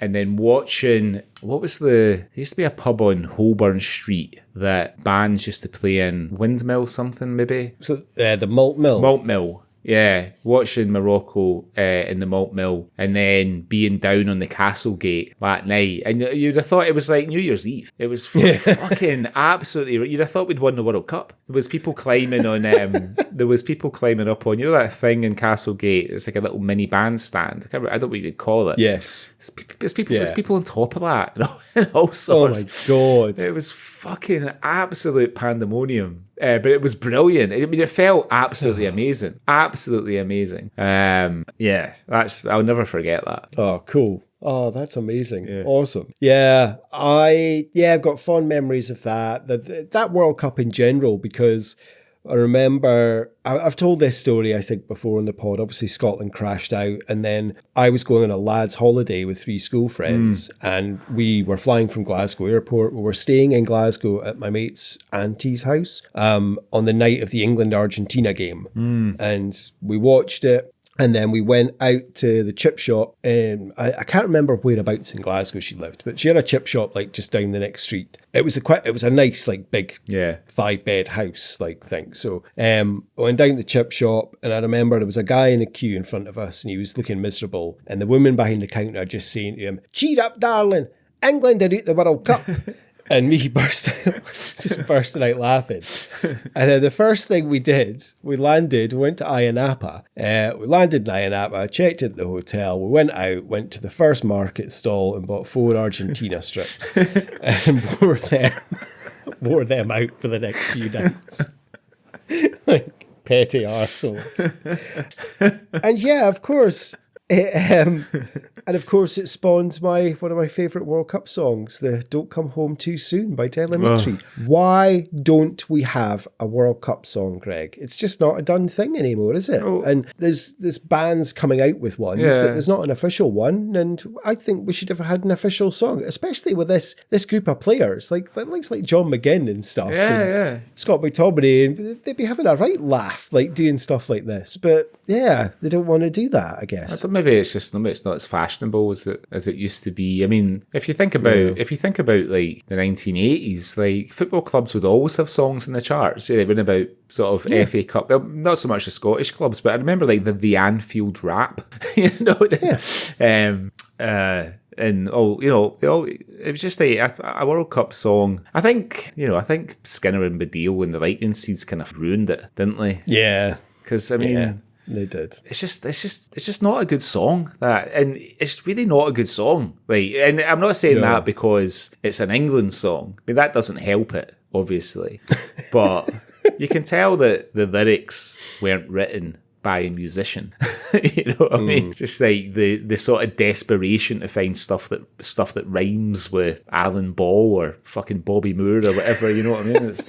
Speaker 2: And then watching, there used to be a pub on Holborn Street that bands used to play in, Windmill something maybe?
Speaker 1: So the Malt Mill.
Speaker 2: Malt Mill. Yeah, watching Morocco in the Malt Mill and then being down on the Castle Gate that night. And you'd have thought it was like New Year's Eve. It was fucking absolutely... You'd have thought we'd won the World Cup. There was people climbing on... up on... You know that thing in Castle Gate? It's like a little mini bandstand. I don't know what you'd call it.
Speaker 1: Yes.
Speaker 2: There's people on top of that and all sorts.
Speaker 1: Oh my God.
Speaker 2: It was fucking absolute pandemonium. But it was brilliant. I mean, it felt absolutely amazing. Absolutely amazing. Yeah, I'll never forget that.
Speaker 1: Oh, cool. Oh, that's amazing. Yeah. Awesome. Yeah, I've got fond memories of that World Cup in general, because I remember, I've told this story, I think, before on the pod. Obviously, Scotland crashed out, and then I was going on a lad's holiday with 3 school friends, and we were flying from Glasgow Airport. We were staying in Glasgow at my mate's auntie's house on the night of the England-Argentina game, and we watched it. And then we went out to the chip shop, and I can't remember whereabouts in Glasgow she lived, but she had a chip shop like just down the next street. It was a nice like big 5-bed house like thing. So I went down to the chip shop, and I remember there was a guy in a queue in front of us, and he was looking miserable. And the woman behind the counter just saying to him, "Cheer up, darling! England are out the World Cup." And me bursting out laughing. And then the first thing we did, we went to Ayia Napa. We landed in Ayia Napa, checked into the hotel. We went out, went to the first market stall and bought 4 Argentina strips and wore them out for the next few nights. Like petty arseholes. And yeah, of course... and of course it spawned one of my favourite World Cup songs, the Don't Come Home Too Soon by Telemetry. Why don't we have a World Cup song, Greg? It's just not a done thing anymore, is it? And there's bands coming out with ones, but there's not an official one, and I think we should have had an official song, especially with this group of players, like John McGinn and stuff, and Scott McTominay, and they'd be having a right laugh like doing stuff like this, but yeah, they don't want to do that, I guess.
Speaker 2: Maybe it's not as fashionable as it used to be. I mean, if you think about like the 1980s, like football clubs would always have songs in the charts. They win about sort of FA Cup, well, not so much the Scottish clubs, but I remember like the Anfield rap, and it was just a World Cup song. I think Skinner and Baddiel and the Lightning Seeds kind of ruined it, didn't they?
Speaker 1: Yeah,
Speaker 2: because I mean.
Speaker 1: Yeah. They did.
Speaker 2: It's just not a good song. And it's really not a good song. Like, and I'm not saying that because it's an England song. I mean, that doesn't help it, obviously. But you can tell that the lyrics weren't written by a musician. You know what I mean? Just like the sort of desperation to find stuff that rhymes with Alan Ball or fucking Bobby Moore or whatever. You know what I mean? It's,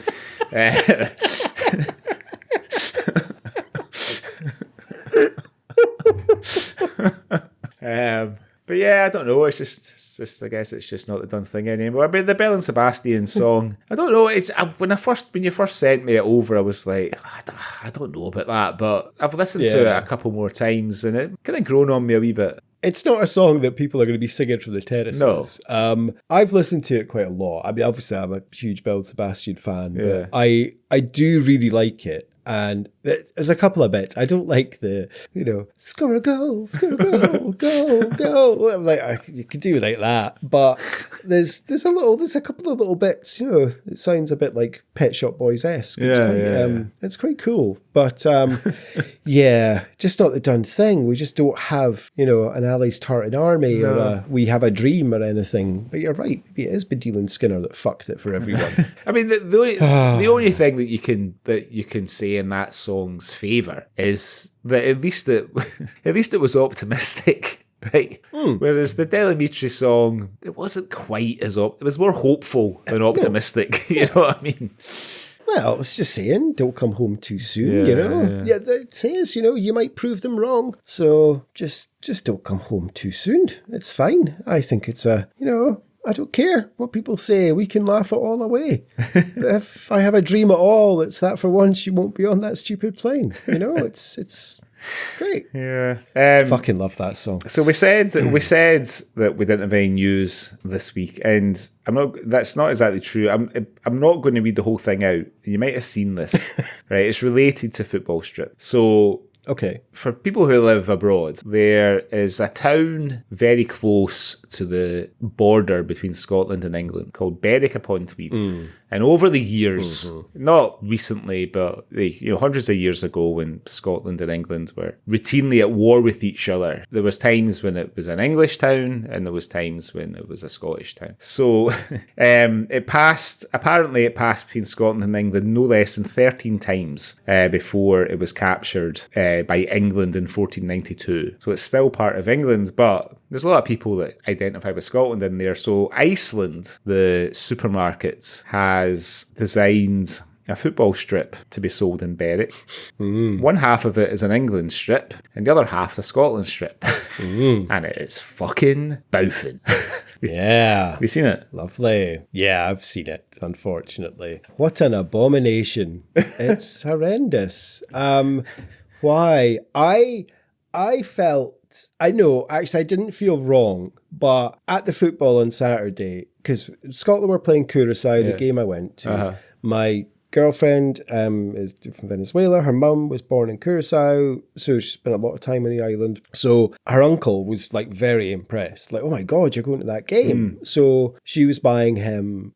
Speaker 2: but yeah, I don't know. It's just. I guess it's just not the done thing anymore. I mean, the Belle and Sebastian song. I don't know. When you first sent me it over, I was like, I don't know about that. But I've listened to it a couple more times, and it kind of grown on me a wee bit.
Speaker 1: It's not a song that people are going to be singing from the terraces.
Speaker 2: No.
Speaker 1: I've listened to it quite a lot. I mean, obviously, I'm a huge Belle and Sebastian fan, but I do really like it. And there's a couple of bits. I don't like the, score a goal, go. I'm like, you could do like that. But there's a couple of little bits, it sounds a bit like Pet Shop Boys-esque. It's quite cool. But just not the done thing. We just don't have, an Ali's Tartan Army or a We Have a Dream or anything. But you're right. Maybe it is Baddiel and Skinner that fucked it for everyone.
Speaker 2: I mean, the only thing that you can say in that song's favour is that at least it was optimistic, right? Whereas the Telemetry song, it wasn't quite as it was more hopeful than optimistic. You know what I mean?
Speaker 1: Well, it's just saying, don't come home too soon, Yeah, it says, you might prove them wrong. So just don't come home too soon. It's fine. I think it's I don't care what people say. We can laugh it all away. But if I have a dream at all, it's that for once you won't be on that stupid plane. It's Great.
Speaker 2: Yeah.
Speaker 1: Fucking love that song.
Speaker 2: So we said that we didn't have any news this week, and that's not exactly true. I'm not going to read the whole thing out. You might have seen this, right? It's related to football strip. So
Speaker 1: okay.
Speaker 2: For people who live abroad, there is a town very close to the border between Scotland and England called Berwick upon Tweed. And over the years, not recently, but hundreds of years ago, when Scotland and England were routinely at war with each other, there was times when it was an English town and there was times when it was a Scottish town. So it passed between Scotland and England no less than 13 times before it was captured by England in 1492. So it's still part of England, but there's a lot of people that identify with Scotland in there. So Iceland, the supermarket, has designed a football strip to be sold in Berwick. One half of it is an England strip, and the other half's a Scotland strip. And it's fucking bouffing.
Speaker 1: Yeah.
Speaker 2: Have you seen it?
Speaker 1: Lovely. Yeah, I've seen it, unfortunately. What an abomination. It's horrendous. Why? I felt... I know, actually, I didn't feel wrong, but at the football on Saturday, because Scotland were playing Curaçao, the game I went to, my girlfriend is from Venezuela. Her mum was born in Curaçao, so she spent a lot of time on the island. So her uncle was like very impressed, like, oh my God, you're going to that game. So she was buying him,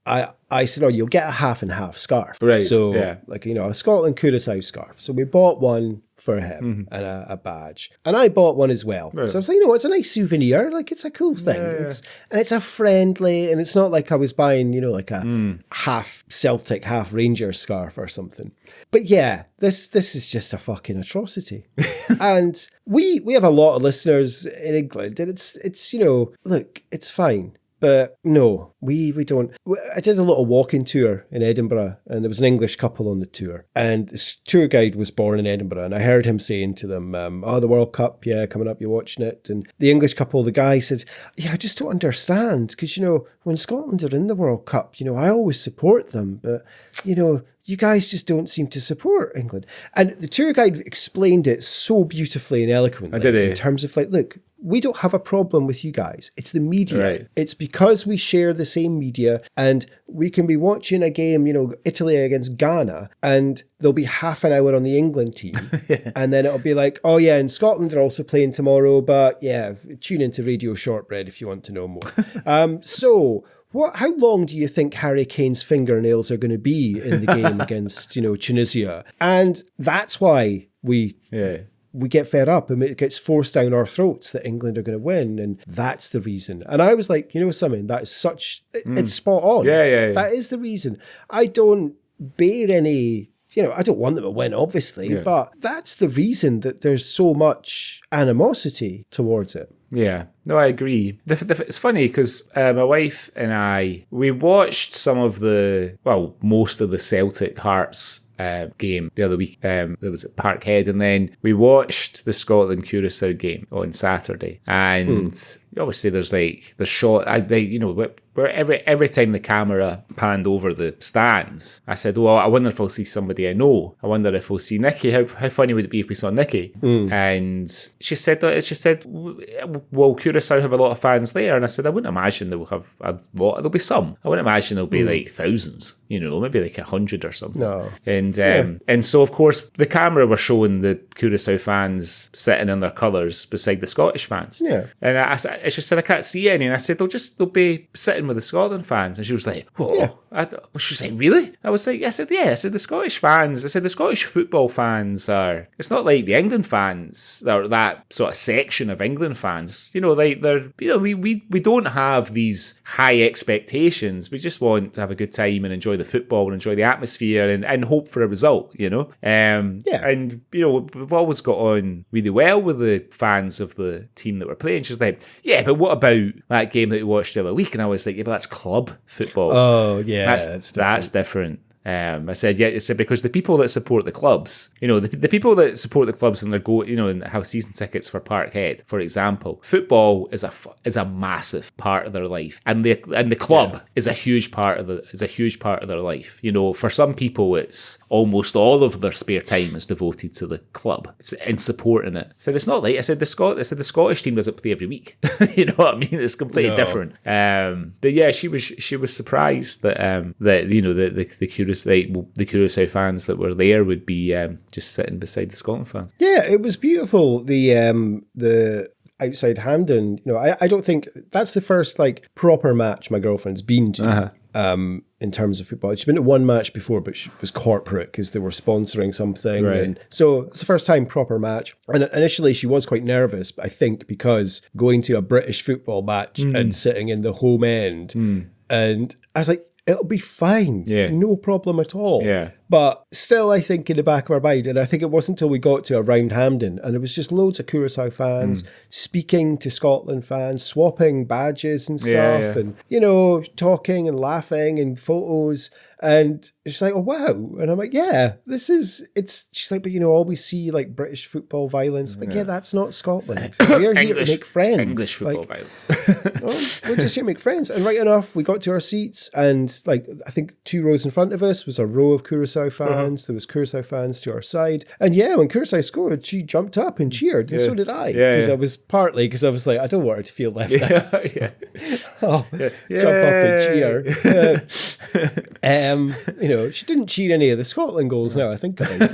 Speaker 1: I said, oh, you'll get a half and half scarf.
Speaker 2: Right.
Speaker 1: So a Scotland Curaçao scarf. So we bought one for him and a badge. And I bought one as well. Right. So I was like, it's a nice souvenir. Like, it's a cool thing. Yeah. It's a friendly, and it's not like I was buying, like a half Celtic, half Rangers scarf or something. But yeah, this is just a fucking atrocity. And we have a lot of listeners in England, and it's look, it's fine. But no, we don't. I did a little walking tour in Edinburgh, and there was an English couple on the tour. And this tour guide was born in Edinburgh, and I heard him saying to them, the World Cup, coming up, you're watching it. And the English couple, the guy said, I just don't understand, because, when Scotland are in the World Cup, I always support them, but, you guys just don't seem to support England. And the tour guide explained it so beautifully and eloquently. In terms of look, we don't have a problem with you guys. It's the media. Right. It's because we share the same media, and we can be watching a game, Italy against Ghana, and there'll be half an hour on the England team. And then it'll be like, oh yeah, and Scotland are also playing tomorrow, but yeah, tune into Radio Shortbread if you want to know more. So... how long do you think Harry Kane's fingernails are going to be in the game against, Tunisia? And that's why we get fed up, and it gets forced down our throats that England are going to win, and that's the reason. And I was like, something, that is it's spot on. Yeah. That is the reason. I don't bear any... I don't want them to win, obviously, but that's the reason that there's so much animosity towards it.
Speaker 2: Yeah, no, I agree. It's funny because my wife and I, we watched most of the Celtic Hearts game the other week. There was at Parkhead, and then we watched the Scotland Curaçao game on Saturday. And obviously, there's the shot. Where every time the camera panned over the stands, I said, "Well, I wonder if I'll see somebody I know. I wonder if we'll see Nicky. How funny would it be if we saw Nicky?" And she said, "Well, Curaçao have a lot of fans there." And I said, "I wouldn't imagine they'll have a lot. There'll be some. I wouldn't imagine there'll be thousands. Maybe 100 or something." No. And so of course the camera were showing the Curaçao fans sitting in their colours beside the Scottish fans. Yeah. And she said, "I can't see any." And I said, they'll be sitting with the Scotland fans. And she was like, "Whoa." Yeah. She was like, "Really?" I was like, I said, "Yeah." I said, the Scottish fans, the Scottish football fans it's not like the England fans, or that sort of section of England fans. We don't have these high expectations. We just want to have a good time and enjoy the football and enjoy the atmosphere and hope for a result, And, we've always got on really well with the fans of the team that we're playing. She's like, "Yeah, but what about that game that we watched the other week?" And I was like, "Yeah, but that's club football."
Speaker 1: Oh, yeah.
Speaker 2: That's different. I said because the people that support the clubs, the people that support the clubs and and have season tickets for Parkhead, for example, football is a massive part of their life, and the club is a huge part of their life. For some people, it's almost all of their spare time is devoted to the club and supporting it. So it's not like I said the Scottish team doesn't play every week. You know what I mean? It's completely different. But yeah, she was surprised that the Curaçao fans that were there would be just sitting beside the Scotland fans.
Speaker 1: Yeah, it was beautiful. The outside Hampden, I don't think that's the first proper match my girlfriend's been to. In terms of football, she's been to one match before, but she was corporate because they were sponsoring something, and so it's the first time proper match. And initially, she was quite nervous, I think, because going to a British football match and sitting in the home end, and I was like, it'll be fine, no problem at all. Yeah. But still, I think in the back of our mind, and I think it wasn't until we got to around Hampden, and there was just loads of Curaçao fans speaking to Scotland fans, swapping badges and stuff, and, talking and laughing and photos. And she's like, oh, wow. And I'm like, she's like, but all we see British football violence. Like, that's not Scotland. We're here to make friends.
Speaker 2: English football violence.
Speaker 1: We're just here to make friends. And right enough, we got to our seats, and I think 2 rows in front of us was a row of Curaçao fans. There was Curaçao fans to our side. And when Curaçao scored, she jumped up and cheered. And so did I. Because I was like, I don't want her to feel left out. Jump up and cheer. She didn't cheat any of the Scotland goals now, I think about it.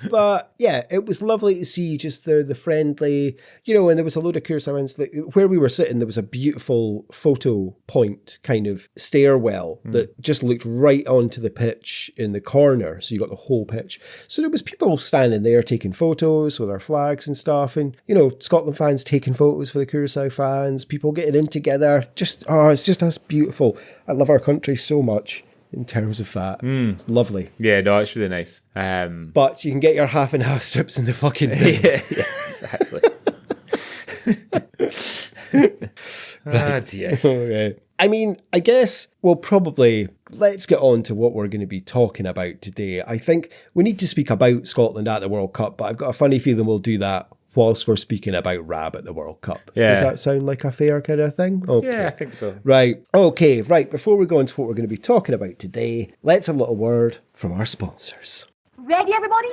Speaker 1: But yeah, it was lovely to see just the friendly, and there was a load of Curaçaoans. Where we were sitting, there was a beautiful photo point kind of stairwell that just looked right onto the pitch in the corner. So you got the whole pitch. So there was people standing there taking photos with our flags and stuff. And, Scotland fans taking photos for the Curaçao fans, people getting in together. It's just beautiful. I love our country so much. In terms of that. It's lovely.
Speaker 2: Yeah, no, it's really nice.
Speaker 1: But you can get your half and half strips in the fucking bin.
Speaker 2: Exactly. Dear.
Speaker 1: Okay. I mean, I guess let's get on to what we're going to be talking about today. I think we need to speak about Scotland at the World Cup, but I've got a funny feeling we'll do that whilst we're speaking about Rab at the World Cup. Yeah. Does that sound like a fair kind of thing? Okay.
Speaker 2: Yeah, I think so.
Speaker 1: Right. Okay, right. Before we go into what we're going to be talking about today, let's have a little word from our sponsors.
Speaker 3: Ready, everybody?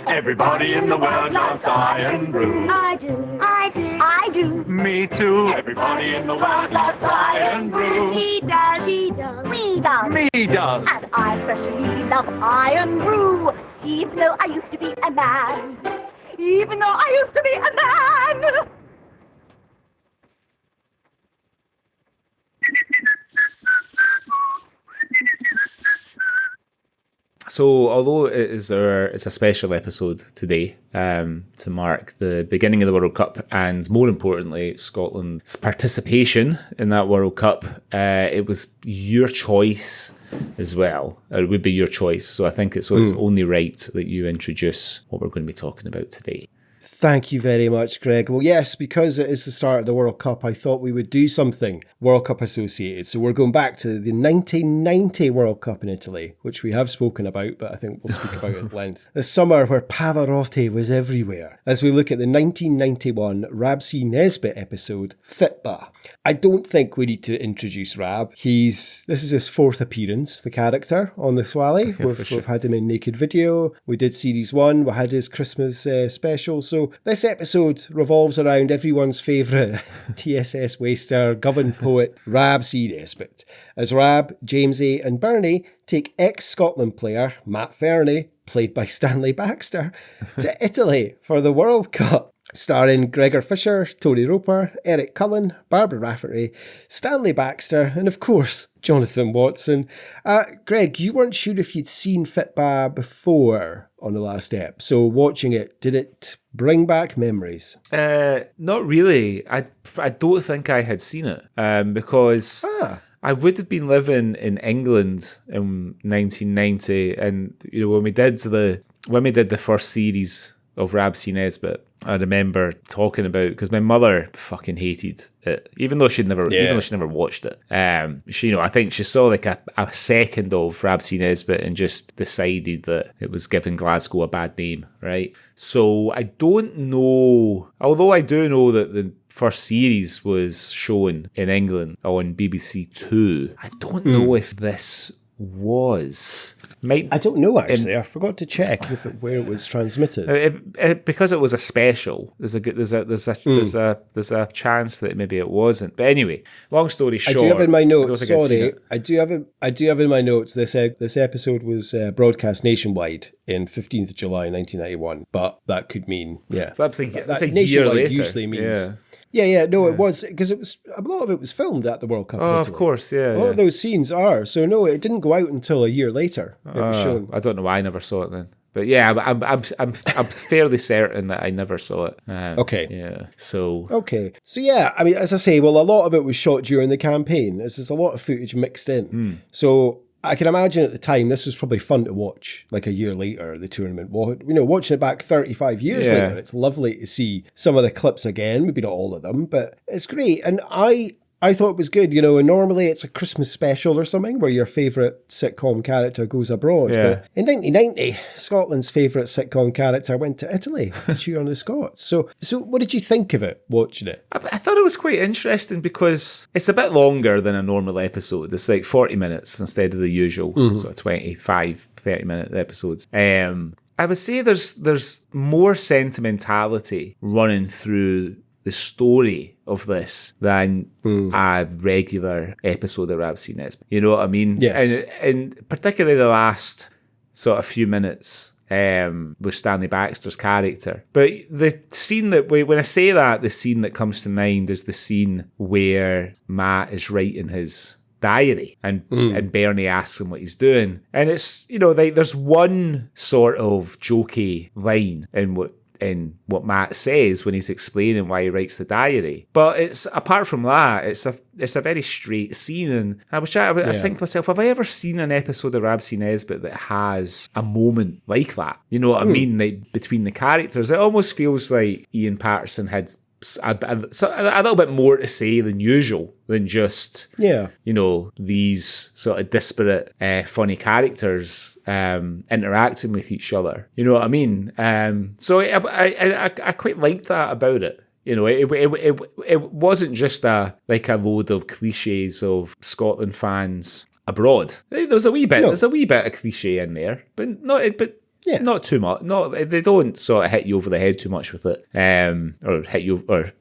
Speaker 4: Everybody in the world loves iron brew.
Speaker 3: I do. I do. I do.
Speaker 4: Me too. Everybody in the world loves iron brew.
Speaker 3: He does. He does. We does.
Speaker 4: Me does.
Speaker 3: And I especially love iron brew. Even though I used to be a man. Even though I used to be a man.
Speaker 2: So, although it's a special episode today to mark the beginning of the World Cup and, more importantly, Scotland's participation in that World Cup, it was your choice as well. It would be your choice. So I think it's only right that you introduce what we're going to be talking about today.
Speaker 1: Thank you very much, Greg. Well, yes, because it is the start of the World Cup, I thought we would do something World Cup associated. So we're going back to the 1990 World Cup in Italy, which we have spoken about, but I think we'll speak about at length. The summer where Pavarotti was everywhere, as we look at the 1991 Rab C Nesbitt episode, Fitba. I don't think we need to introduce Rab. This is his 4th appearance, the character, on the Swally. We've had him in Naked Video. We did Series 1. We had his Christmas special. So this episode revolves around everyone's favourite TSS waster, Govan poet, Rab C Nesbitt, as Rab, Jamesie and Burney take ex-Scotland player Matt Fernie, played by Stanley Baxter, to Italy for the World Cup. Starring Gregor Fisher, Tony Roper, Eric Cullen, Barbara Rafferty, Stanley Baxter, and of course, Jonathan Watson. Greg, you weren't sure if you'd seen Fitba before on the last ep, so watching it, did it bring back memories?
Speaker 2: Not really. I don't think I had seen it because I would have been living in England in 1990, and when we did the first series of Rab C Nesbitt, I remember talking about, because my mother fucking hated it, even though she'd never watched it. She, I think she saw like a second of Rab C Nesbitt and just decided that it was giving Glasgow a bad name, right? So I don't know, although I do know that the first series was shown in England on BBC Two. I don't know if this was.
Speaker 1: I don't know, actually. I forgot to check where it was transmitted.
Speaker 2: Because it was a special, there's a chance that maybe it wasn't. But anyway, long story short,
Speaker 1: I do have in my notes. Sorry, I do have in my notes. This episode was broadcast nationwide in 15th of July 1991. But that could mean
Speaker 2: So that's a year later.
Speaker 1: Usually means. Yeah. No, it was because a lot of it was filmed at the World Cup.
Speaker 2: Oh, of course, yeah.
Speaker 1: A lot of those scenes are. So no, it didn't go out until a year later. It was shown.
Speaker 2: I don't know why I never saw it then. But yeah, I'm fairly certain that I never saw it.
Speaker 1: Okay.
Speaker 2: Yeah. So.
Speaker 1: Okay. So yeah, I mean, as I say, well, a lot of it was shot during the campaign. There's a lot of footage mixed in. So I can imagine at the time this was probably fun to watch, like a year later, the tournament. Watching it back 35 years later, it's lovely to see some of the clips again, maybe not all of them, but it's great. And I thought it was good, and normally it's a Christmas special or something where your favourite sitcom character goes abroad. But in 1990, Scotland's favourite sitcom character went to Italy to cheer on the Scots. So what did you think of it, watching it?
Speaker 2: I thought it was quite interesting because it's a bit longer than a normal episode. It's like 40 minutes instead of the usual sort of 25, 30-minute episodes. I would say there's more sentimentality running through the story of this than a regular episode of Rab C Nesbitt. You know what I mean?
Speaker 1: Yes.
Speaker 2: And particularly the last sort of few minutes with Stanley Baxter's character. But the scene when I say that, the scene that comes to mind is the scene where Matt is writing his diary and Bernie asks him what he's doing. And it's, there's one sort of jokey line in what Matt says when he's explaining why he writes the diary. But it's, apart from that, it's a very straight scene. And I was thinking to myself, have I ever seen an episode of Rab C Nesbitt that has a moment like that? You know what I mean? Like, between the characters, it almost feels like Ian Patterson had a little bit more to say than usual, than just these sort of disparate funny characters interacting with each other. You know what I mean? So I quite liked that about it. It wasn't just a load of cliches of Scotland fans abroad. There's a wee bit of cliche in there, but not too much. No, they don't sort of hit you over the head too much with it, or hit you over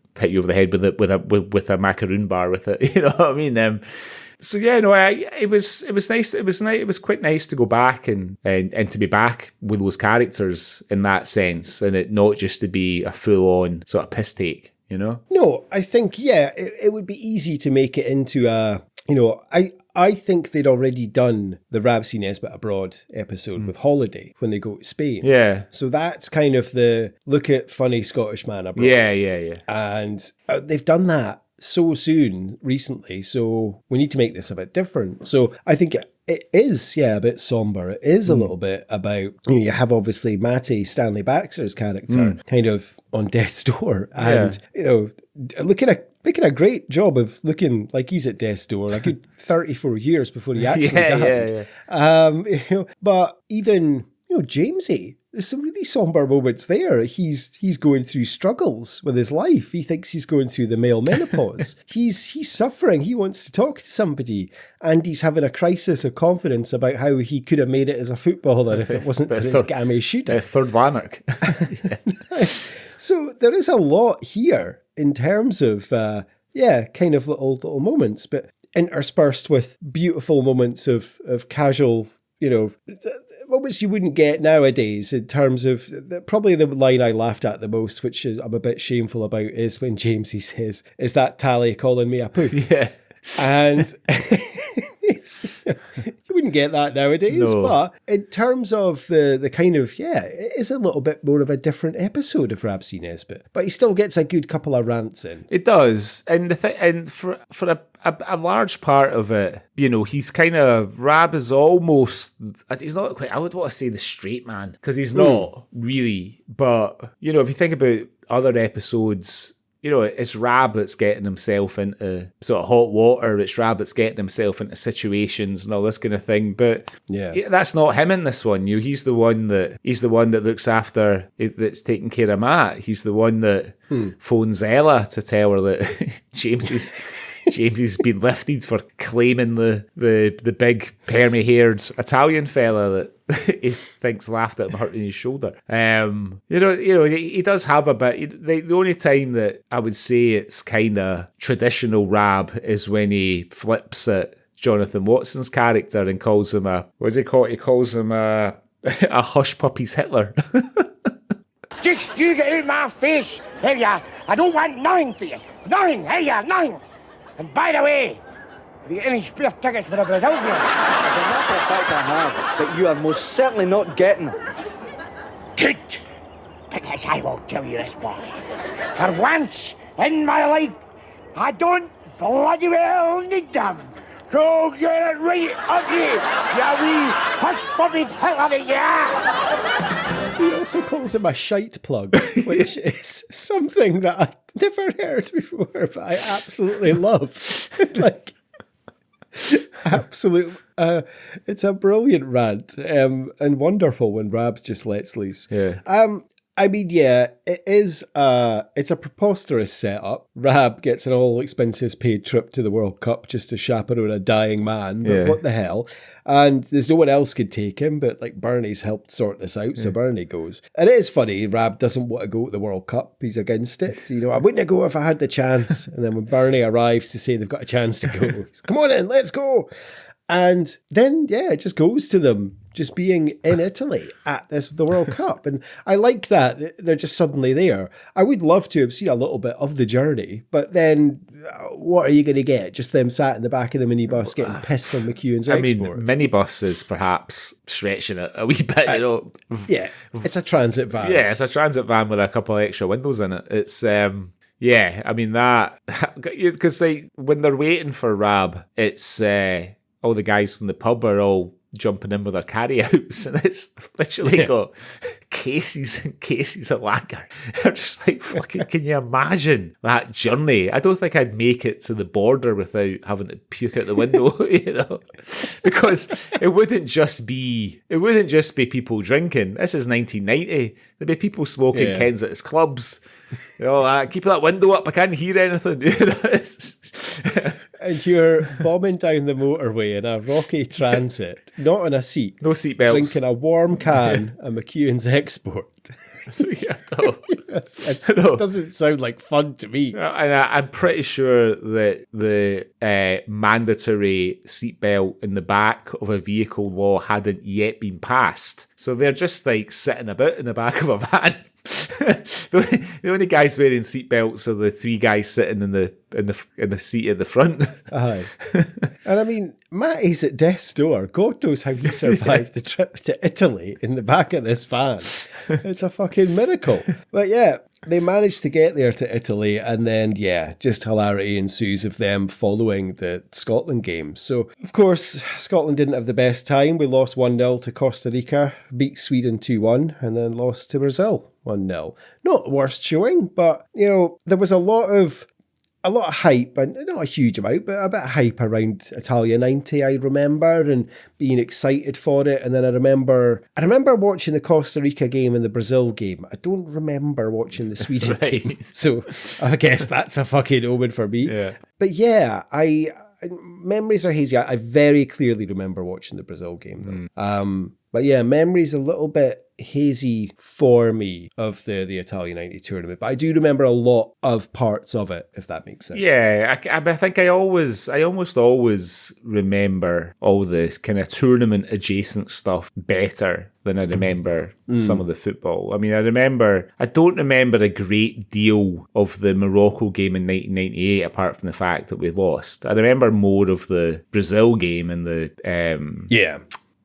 Speaker 2: the head with a macaroon bar with it. You know what I mean? So yeah, it was nice. It was quite nice to go back and to be back with those characters in that sense, and it not just to be a full on sort of piss take.
Speaker 1: No, I think it would be easy to make it into a. I think they'd already done the Rab C Nesbitt Abroad episode with Holiday when they go to Spain.
Speaker 2: Yeah.
Speaker 1: So that's kind of the look at funny Scottish man abroad.
Speaker 2: Yeah.
Speaker 1: And they've done that so soon recently, so we need to make this a bit different. So I think it is, a bit somber. It is a little bit about, you have obviously Matty, Stanley Baxter's character, kind of on death's door. And, making a great job of looking like he's at death's door, a good 34 years before he actually died. But even, Jamesie, there's some really somber moments there. He's going through struggles with his life. He thinks he's going through the male menopause. He's suffering. He wants to talk to somebody, and he's having a crisis of confidence about how he could have made it as a footballer if it wasn't for his gammy shooting.
Speaker 2: Third Lanark.
Speaker 1: So there is a lot here in terms of kind of little moments, but interspersed with beautiful moments of casual, moments you wouldn't get nowadays, in terms of probably the line I laughed at the most, which I'm a bit shameful about, is when Jamesie says, "Is that Tally calling me a poof?"
Speaker 2: Yeah.
Speaker 1: And you wouldn't get that nowadays. No. But in terms of the kind of, it is a little bit more of a different episode of Rab C Nesbitt. But he still gets a good couple of rants in.
Speaker 2: It does. And for a large part of it, he's kind of, Rab is almost, he's not quite, I would want to say the straight man, because he's not really. But, if you think about other episodes, you know, it's Rab that's getting himself into sort of hot water. It's Rab that's getting himself into situations and all this kind of thing. But that's not him in this one. You know, he's the one that looks after, that's taking care of Matt. He's the one that phones Ella to tell her that Jamesie's been lifted for claiming the big permy-haired Italian fella that he thinks laughed at him hurting his shoulder. You know, he does have a bit. The only time that I would say it's kind of traditional Rab is when he flips at Jonathan Watson's character and calls him what's he called? He calls him a hush puppies Hitler.
Speaker 5: Just you get out my face, here ya. I don't want nothing for you. Nothing, here ya, nothing. And by the way, have you got any spare tickets for a Brazil game?
Speaker 6: As a matter of fact, I have, but you are most certainly not getting them.
Speaker 5: Good. Because I will tell you this, boy. For once in my life, I don't bloody well need them. So get it right up you, wee hush-puppied Hitler, yeah!
Speaker 1: He also calls him a shite plug, which is something that I'd never heard before, but I absolutely love. Like, absolute. It's a brilliant rant, and wonderful when Rab just lets loose.
Speaker 2: Yeah.
Speaker 1: I mean, yeah, it is. It's a preposterous setup. Rab gets an all expenses paid trip to the World Cup just to chaperone a dying man. But what the hell? And there's no one else could take him, but like Bernie's helped sort this out, so Bernie goes. And it is funny. Rab doesn't want to go to the World Cup. He's against it. You know, I wouldn't go if I had the chance. And then when Bernie arrives to say they've got a chance to go, he's, come on in, let's go. And then, it just goes to them just being in Italy at the World Cup. And I like that. They're just suddenly there. I would love to have seen a little bit of the journey, but then what are you going to get? Just them sat in the back of the minibus getting pissed on McEwen's exports.
Speaker 2: I mean, minibus is perhaps stretching it a wee bit, you know.
Speaker 1: Yeah, it's a transit van.
Speaker 2: Yeah, it's a transit van with a couple of extra windows in it. It's... yeah, I mean, that... Because when they're waiting for Rab, it's... all the guys from the pub are all jumping in with their carryouts, and it's literally got cases and cases of lager. I'm just like, fucking, can you imagine that journey? I don't think I'd make it to the border without having to puke out the window, you know, because it wouldn't just be people drinking. This is 1990. There'd be people smoking Kensington's clubs. You know, keep that window up. I can't hear anything. You know?
Speaker 1: And you're bombing down the motorway in a rocky transit, not on a seat.
Speaker 2: No seatbelts.
Speaker 1: Drinking a warm can of McEwen's export. It doesn't sound like fun to me.
Speaker 2: And I'm pretty sure that the mandatory seatbelt in the back of a vehicle law hadn't yet been passed. So they're just like sitting about in the back of a van. The only guys wearing seatbelts are the three guys sitting in the seat at the front. Aye.
Speaker 1: And I mean, Matt is at death's door. God knows how he survived the trip to Italy in the back of this van. It's a fucking miracle. But yeah, they managed to get there to Italy, and then just hilarity ensues of them following the Scotland game. So of course, Scotland didn't have the best time. We lost 1-0 to Costa Rica, beat Sweden 2-1, and then lost to Brazil 1-0. Not the worst showing, but you know, there was a lot of hype, and not a huge amount, but a bit of hype around Italia 90, I remember, and being excited for it. And then I remember watching the Costa Rica game and the Brazil game. I don't remember watching the Sweden game. So I guess that's a fucking omen for me. Yeah. But memories are hazy. I very clearly remember watching the Brazil game though. But yeah, memories a little bit hazy for me of the Italia 90 tournament. But I do remember a lot of parts of it, if that makes sense.
Speaker 2: Yeah, I think I almost always remember all the kind of tournament adjacent stuff better than I remember some of the football. I mean, I don't remember a great deal of the Morocco game in 1998, apart from the fact that we lost. I remember more of the Brazil game and the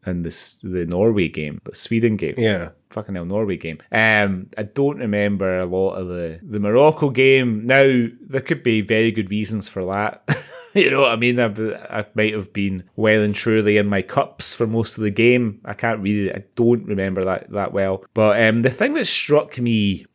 Speaker 2: and the Norway game, the Sweden game. Yeah. Fucking hell, Norway game. I don't remember a lot of the Morocco game. Now, there could be very good reasons for that. You know what I mean? I might have been well and truly in my cups for most of the game. I don't remember that well. But the thing that struck me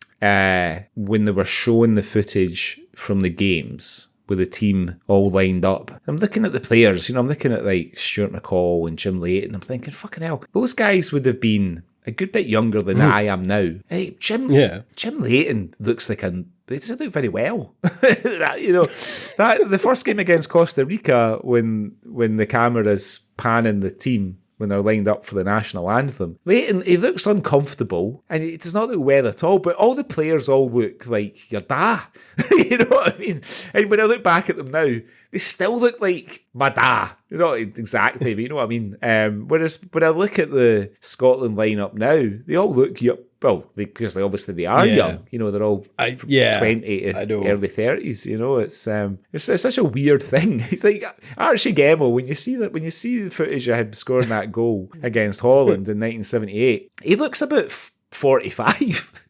Speaker 2: when they were showing the footage from the games with the team all lined up. I'm looking at the players, I'm looking at like Stuart McCall and Jim Leighton. I'm thinking, fucking hell, those guys would have been a good bit younger than I am now. Hey, Jim Leighton looks like they doesn't look very well. That the first game against Costa Rica, when the camera's panning the team when they're lined up for the national anthem, Leighton, he looks uncomfortable and he does not look well at all, but all the players all look like your da. You know what I mean? And when I look back at them now, they still look like my da. Not exactly, but you know what I mean? Whereas when I look at the Scotland lineup now, they all look because obviously they are young. They're all 20 to early 30s. It's such a weird thing. It's like Archie Gemmill, when you see the footage of him scoring that goal against Holland in 1978, he looks about 45.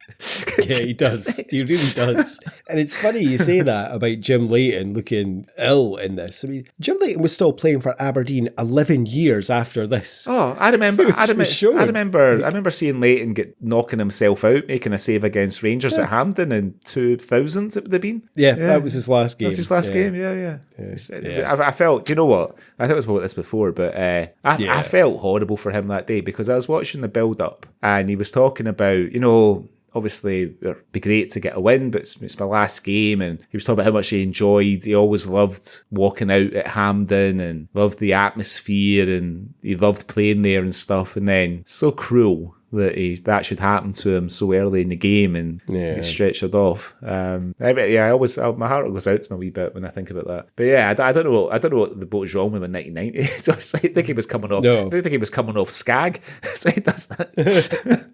Speaker 1: Yeah, he does. He really does. And it's funny you say that about Jim Leighton looking ill in this. I mean, Jim Leighton was still playing for Aberdeen 11 years after this.
Speaker 2: Oh, I remember seeing Leighton knocking himself out, making a save against Rangers at Hampden in 2000, it would have been.
Speaker 1: Yeah, that was his last game.
Speaker 2: That was his last game, yeah. I felt, do you know what? I think I was about this before, but I felt horrible for him that day because I was watching the build-up and he was talking about, obviously, it'd be great to get a win, but it's my last game. And he was talking about how much he enjoyed. He always loved walking out at Hampden and loved the atmosphere and he loved playing there and stuff. And then so cruel that should happen to him so early in the game and he stretched it off. I always my heart goes out to me a wee bit when I think about that. But yeah, I don't know what the boat was wrong with him in 1990. I think he was coming off. No. I think he was coming off Skag. So he does that.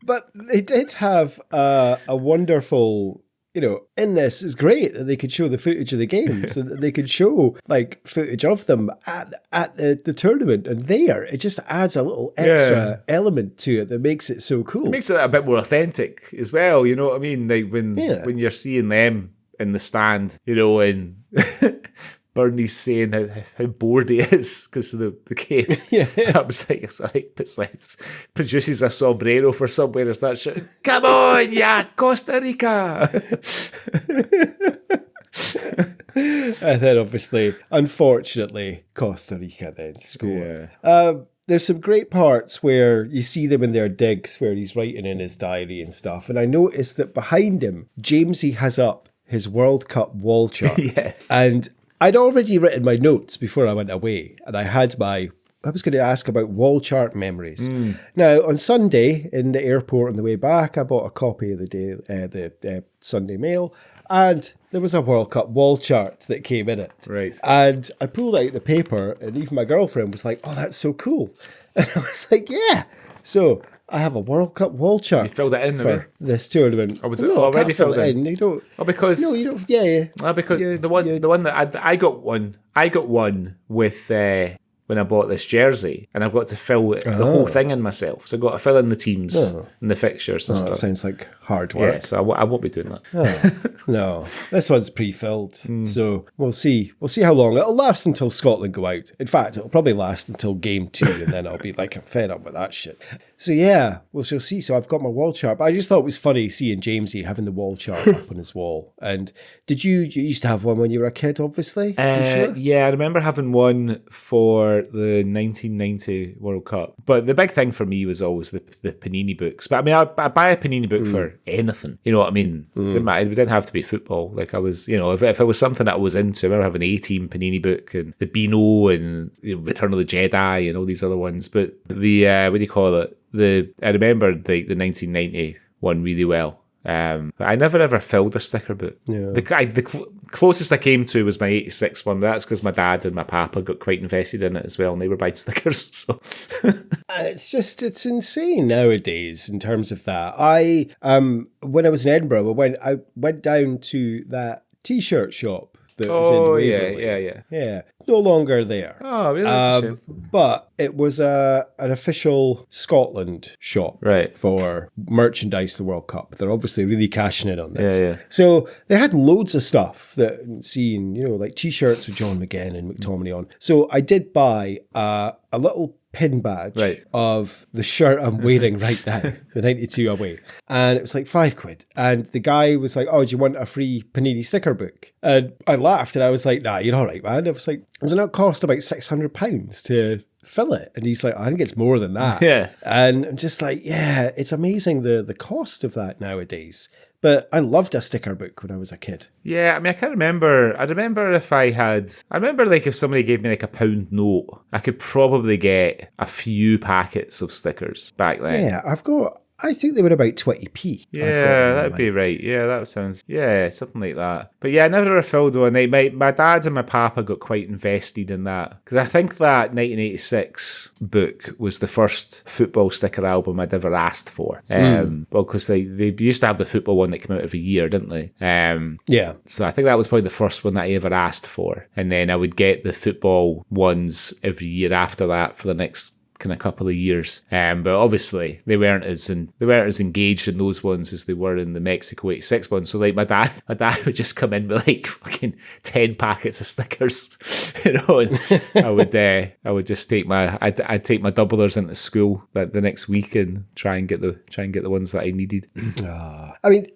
Speaker 1: But they did have a wonderful, in this, it's great that they could show the footage of the games and that they could show like footage of them at the tournament and there. It just adds a little extra element to it that makes it so cool.
Speaker 2: It makes it a bit more authentic as well, you know what I mean? Like when you're seeing them in the stand, and Bernie's saying how bored he is because of the game. I was like, it's like produces a sombrero for somewhere and starts shouting, "Come on, Costa Rica!"
Speaker 1: And then obviously, unfortunately, Costa Rica then score. There's some great parts where you see them in their digs where he's writing in his diary and stuff. And I noticed that behind him, Jamesie has up his World Cup wall chart. And I'd already written my notes before I went away, and I was going to ask about wall chart memories. Now, on Sunday in the airport on the way back, I bought a copy of the Sunday Mail, and there was a World Cup wall chart that came in it.
Speaker 2: Right.
Speaker 1: And I pulled out the paper, and even my girlfriend was like, "Oh, that's so cool." And I was like, "Yeah." So I have a World Cup wall chart.
Speaker 2: You filled it in
Speaker 1: for this tournament.
Speaker 2: Or was it already filled in?
Speaker 1: You don't.
Speaker 2: Oh, because
Speaker 1: no, you don't. Yeah.
Speaker 2: Because the one that I got one with when I bought this jersey, and I've got to fill the whole thing in myself. So I've got to fill in the teams and the fixtures and stuff. That
Speaker 1: sounds like hard work.
Speaker 2: Yeah, so I won't be doing that.
Speaker 1: No, this one's pre-filled. So we'll see. We'll see how long. It'll last until Scotland go out. In fact, it'll probably last until game 2, and then I'll be like, I'm fed up with that shit. So yeah, we'll see. So I've got my wall chart, but I just thought it was funny seeing Jamesie having the wall chart up on his wall. And did you used to have one when you were a kid, obviously? Sure?
Speaker 2: Yeah, I remember having one for the 1990 World Cup. But the big thing for me was always the Panini books. But I mean, I buy a Panini book for anything. You know what I mean? It didn't have to be football. Like I was, if it was something that I was into, I remember having the A-Team Panini book and the Beano and Return of the Jedi and all these other ones. But the, what do you call it? I remember the 1990 one really well. But I never ever filled a sticker book. Yeah. The closest I came to was my 86 one. That's because my dad and my papa got quite invested in it as well, and they were buying stickers. So
Speaker 1: it's insane nowadays in terms of that. When I was in Edinburgh, I went down to that T-shirt shop that was in Waverley. Yeah. No longer there.
Speaker 2: Oh, really? That's a shame.
Speaker 1: But it was an official Scotland shop for merchandise the World Cup. They're obviously really cashing in on this.
Speaker 2: Yeah.
Speaker 1: So they had loads of stuff that seeing, like T-shirts with John McGinn and McTominay on. So I did buy a little pin badge of the shirt I'm wearing right now, the 92 away. And it was like £5. And the guy was like, oh, do you want a free Panini sticker book? And I laughed and I was like, nah, you're all right, man. I was like, doesn't it cost about £600 to fill it? And he's like, I think it's more than that.
Speaker 2: Yeah.
Speaker 1: And I'm just like, yeah, it's amazing the cost of that nowadays. But I loved a sticker book when I was a kid.
Speaker 2: Yeah, I mean, I can't remember. I remember like if somebody gave me like £1 note, I could probably get a few packets of stickers back then.
Speaker 1: Yeah, I think they were about 20p.
Speaker 2: Yeah, that'd be right. Yeah, that sounds, something like that. But yeah, I never filled one. My dad and my papa got quite invested in that. Because I think that 1986 book was the first football sticker album I'd ever asked for. Well, because they used to have the football one that came out every year, didn't they?
Speaker 1: Yeah.
Speaker 2: So I think that was probably the first one that I ever asked for. And then I would get the football ones every year after that for the next kind of couple of years, but obviously they weren't as engaged in those ones as they were in the Mexico 86 ones. So like my dad would just come in with like fucking 10 packets of stickers, and I would just take I'd take my doublers into school the next week and try and get the ones that I needed.
Speaker 1: I mean,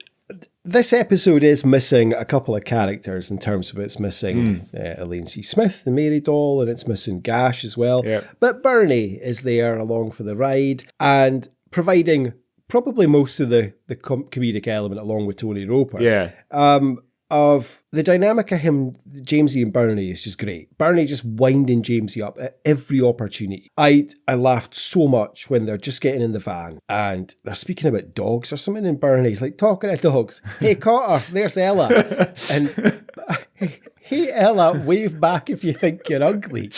Speaker 1: this episode is missing a couple of characters in terms of it's missing Elaine C. Smith, the Mary doll, and it's missing Gash as well. Yep. But Bernie is there along for the ride and providing probably most of the comedic element along with Tony Roper.
Speaker 2: Yeah.
Speaker 1: Of the dynamic of him, Jamesie and Burney is just great. Burney just winding Jamesie up at every opportunity. I laughed so much when they're just getting in the van and they're speaking about dogs or something, and Burney's like, talking to dogs. Hey, Cotter, there's Ella. And hey, Ella, wave back if you think you're ugly.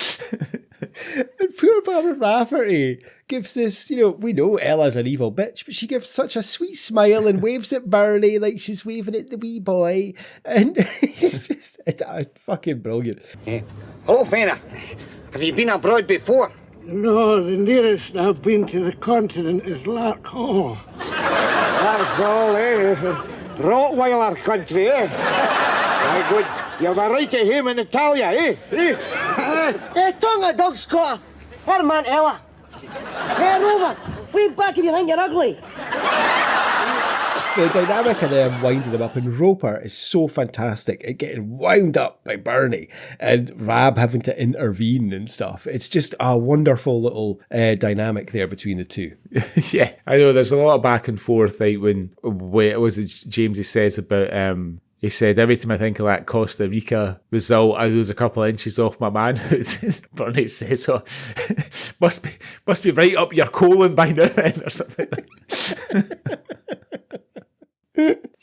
Speaker 1: And poor Barbara Rafferty gives this, we know Ella's an evil bitch, but she gives such a sweet smile and waves at Bernie like she's waving at the wee boy. And he's just fucking brilliant.
Speaker 5: Hello, fella. Have you been abroad before?
Speaker 7: No, the nearest I've been to the continent is Lark Hall.
Speaker 5: Lark Hall, It's a Rottweiler country, My good. You've a right to him in Italia,
Speaker 8: tongue a dog, Scott. Her man, Ella. Hey, Rover, wave back if you think you're ugly.
Speaker 1: The dynamic of them winding him up, and Roper is so fantastic at getting wound up by Bernie and Rab having to intervene and stuff. It's just a wonderful little dynamic there between the two.
Speaker 2: Yeah, I know there's a lot of back and forth, like when it was Jamesy says about he said, every time I think of that Costa Rica result, I lose a couple of inches off my man. Bernie says, oh, must be right up your colon by now then, or something.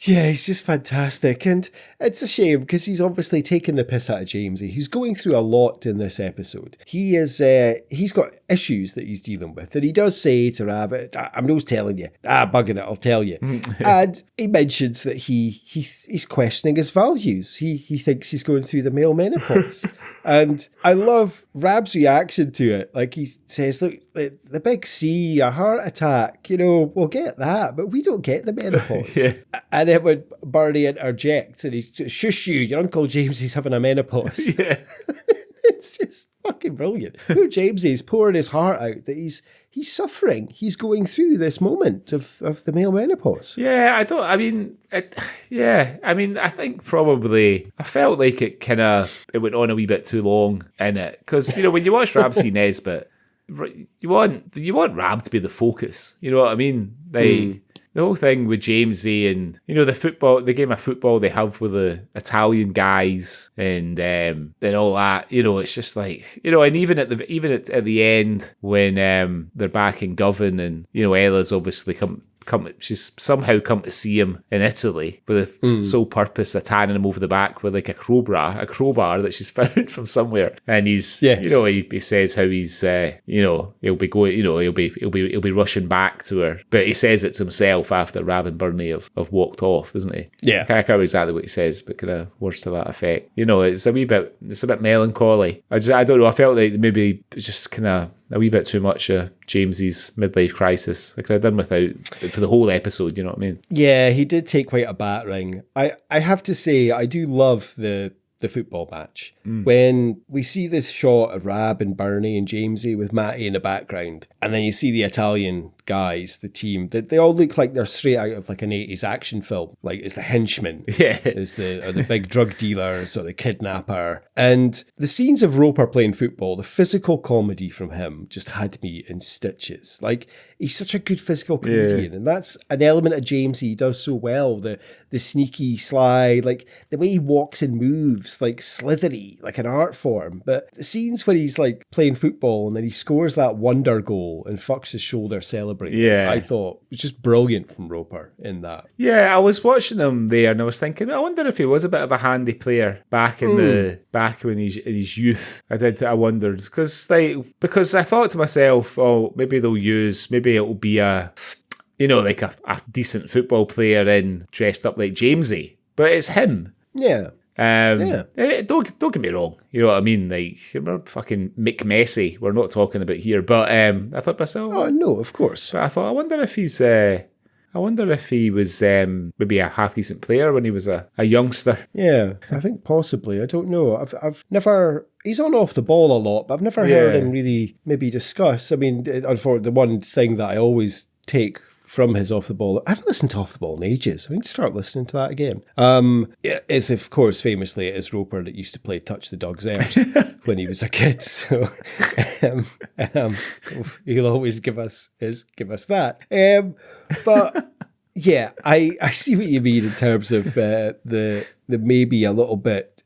Speaker 1: Yeah, he's just fantastic. And it's a shame because he's obviously taking the piss out of Jamesie, who's going through a lot in this episode. He's got issues that he's dealing with. And he does say to Rab, I'm just telling you. Bugging it, I'll tell you. And he mentions that he's questioning his values. He thinks he's going through the male menopause. And I love Rab's reaction to it. Like he says, look, the big C, a heart attack, we'll get that, but we don't get the menopause. Yeah. And then when Bernie interjects and he's shush you, your Uncle Jamesie's having a menopause. Yeah. It's just fucking brilliant. Poor Jamesie's pouring his heart out that he's suffering. He's going through this moment of the male menopause.
Speaker 2: Yeah, I think probably I felt like it went on a wee bit too long in it. Because, when you watch Rab C. Nesbitt, you want Rab to be the focus. You know what I mean? The whole thing with Jamesie and, the game of football they have with the Italian guys and all that, it's just like, and even at the end when they're back in Govan and, Ella's obviously she's somehow come to see him in Italy with the sole purpose of tanning him over the back with like a crowbar that she's found from somewhere. And he's, he says how he's, he'll be going, he'll be rushing back to her. But he says it to himself after Rab and Burney have walked off, doesn't he?
Speaker 1: Yeah.
Speaker 2: I can't remember exactly what he says, but kind of words to that effect. It's a bit melancholy. I don't know. I felt like maybe it's just kind of a wee bit too much of Jamesie's midlife crisis. I could have done without for the whole episode, you know what I mean?
Speaker 1: Yeah, he did take quite a battering. I have to say, I do love the the football match. When we see this shot of Rab and Burney and Jamesie with Matty in the background, and then you see the Italian guys, the team, that they all look like they're straight out of like an 80s action film. Like it's the henchman, is the big drug dealers or the kidnapper. And the scenes of Roper playing football, the physical comedy from him just had me in stitches. Like he's such a good physical comedian, and that's an element of Jamesie he does so well. The sneaky, sly, like the way he walks and moves, like slithery, like an art form. But the scenes where he's like playing football and then he scores that wonder goal and fucks his shoulder celebrating, I thought it was just brilliant from Roper in that.
Speaker 2: Yeah, I was watching him there and I was thinking, I wonder if he was a bit of a handy player back in when he's in his youth. I wondered because I thought to myself, oh, maybe it'll be a decent football player in dressed up like Jamesie, but it's him.
Speaker 1: Yeah.
Speaker 2: Don't get me wrong. You know what I mean? Like, we're fucking Mick Messi. We're not talking about here. But I thought to myself,
Speaker 1: oh no, of course.
Speaker 2: But I thought, I wonder if he was maybe a half decent player when he was a youngster.
Speaker 1: Yeah, I think possibly. I don't know. I've never. He's on off the ball a lot, but I've never heard him really maybe discuss. I mean, unfortunately, the one thing that I always take from his Off the Ball, I haven't listened to Off the Ball in ages. I need to start listening to that again. It's, of course, famously, it is Roper that used to play Touch the Dog's Ears when he was a kid. So he'll always give us that. But yeah, I see what you mean in terms of the maybe a little bit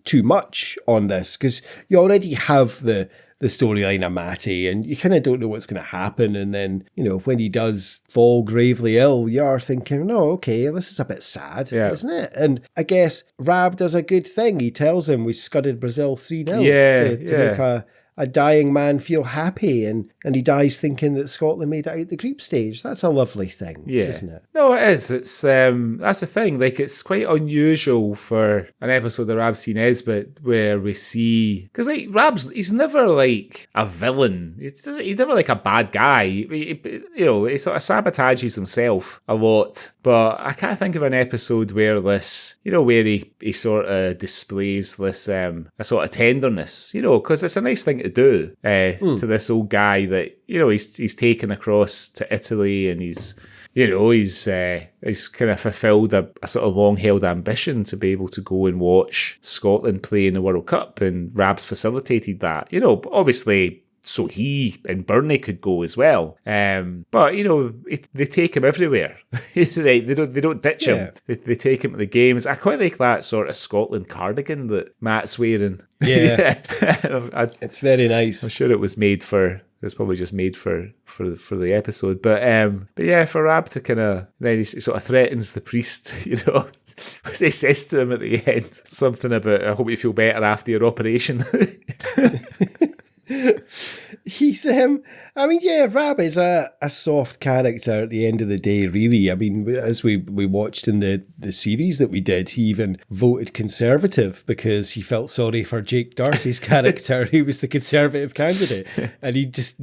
Speaker 1: too much on this, because you already have the storyline of Matty, and you kind of don't know what's going to happen. And then, when he does fall gravely ill, you are thinking, no, okay, this is a bit sad, isn't it? And I guess Rab does a good thing. He tells him we scudded Brazil 3-0 to make a dying man feel happy, and he dies thinking that Scotland made it out the group stage. That's a lovely thing, isn't it?
Speaker 2: No, it is. It's that's the thing. Like, it's quite unusual for an episode of Rab C. Nesbitt where we see, because like he's never like a villain. He's never like a bad guy. He sort of sabotages himself a lot. But I can't think of an episode where this, where he sort of displays this a sort of tenderness, because it's a nice thing to do to this old guy that he's taken across to Italy, and he's kind of fulfilled a sort of long-held ambition to be able to go and watch Scotland play in the World Cup, and Rab's facilitated that. Obviously, so he and Burney could go as well. But they take him everywhere. they don't ditch him. They take him to the games. I quite like that sort of Scotland cardigan that Matt's wearing. Yeah.
Speaker 1: It's very nice.
Speaker 2: I'm sure it was made for. It's probably just made for the episode, but yeah, for Rab to kind of, then he sort of threatens the priest, because he says to him at the end something about, I hope you feel better after your operation.
Speaker 1: He's Rab is a soft character at the end of the day, really. I mean, as we watched in the series that we did, he even voted Conservative because he felt sorry for Jake Darcy's character, who was the Conservative candidate, and he just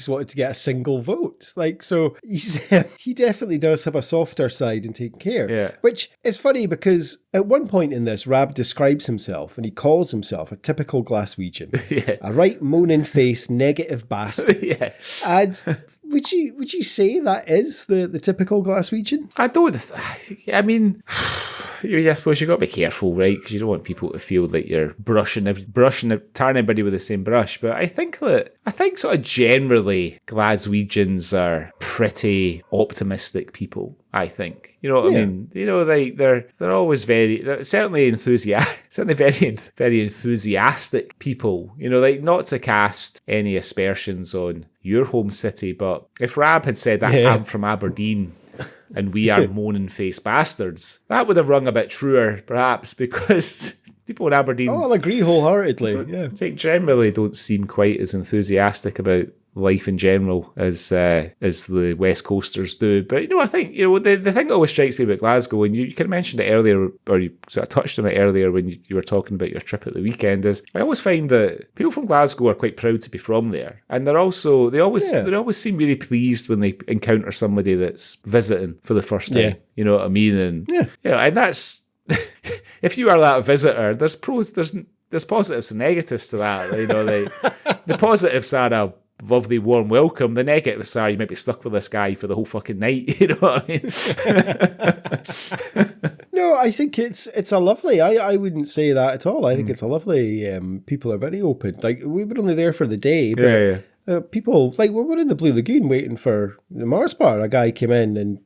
Speaker 1: wanted to get a single vote. Like, so he definitely does have a softer side in taking care.
Speaker 2: Yeah.
Speaker 1: Which is funny because at one point in this, Rab describes himself and he calls himself a typical Glaswegian, a right moaning-faced negative bastard.
Speaker 2: Yeah.
Speaker 1: And would you say that is the typical Glaswegian?
Speaker 2: I mean, I suppose you've got to be careful, right? Because you don't want people to feel that you're tarring everybody with the same brush. But I think sort of generally Glaswegians are pretty optimistic people. I think, I mean, they're always certainly very enthusiastic people, like, not to cast any aspersions on your home city, but if Rab had said that I'm from Aberdeen and we are moaning-faced bastards, that would have rung a bit truer, perhaps, because people in Aberdeen,
Speaker 1: I'll agree wholeheartedly.
Speaker 2: Generally don't seem quite as enthusiastic about life in general as the West Coasters do. But I think the thing that always strikes me about Glasgow, and you kind of mentioned it earlier, or you sort of touched on it earlier when you were talking about your trip at the weekend, is I always find that people from Glasgow are quite proud to be from there, and they always seem really pleased when they encounter somebody that's visiting for the first time. You know what I mean? And and that's if you are that visitor, there's positives and negatives to that. You know, the positives are a lovely warm welcome. The negatives are you might be stuck with this guy for the whole fucking night. You know what I mean?
Speaker 1: No, I think it's a lovely. I wouldn't say that at all. I think it's a lovely. People are very open. Like, we were only there for the day, but people, like, we were in the Blue Lagoon waiting for the Mars bar. A guy came in and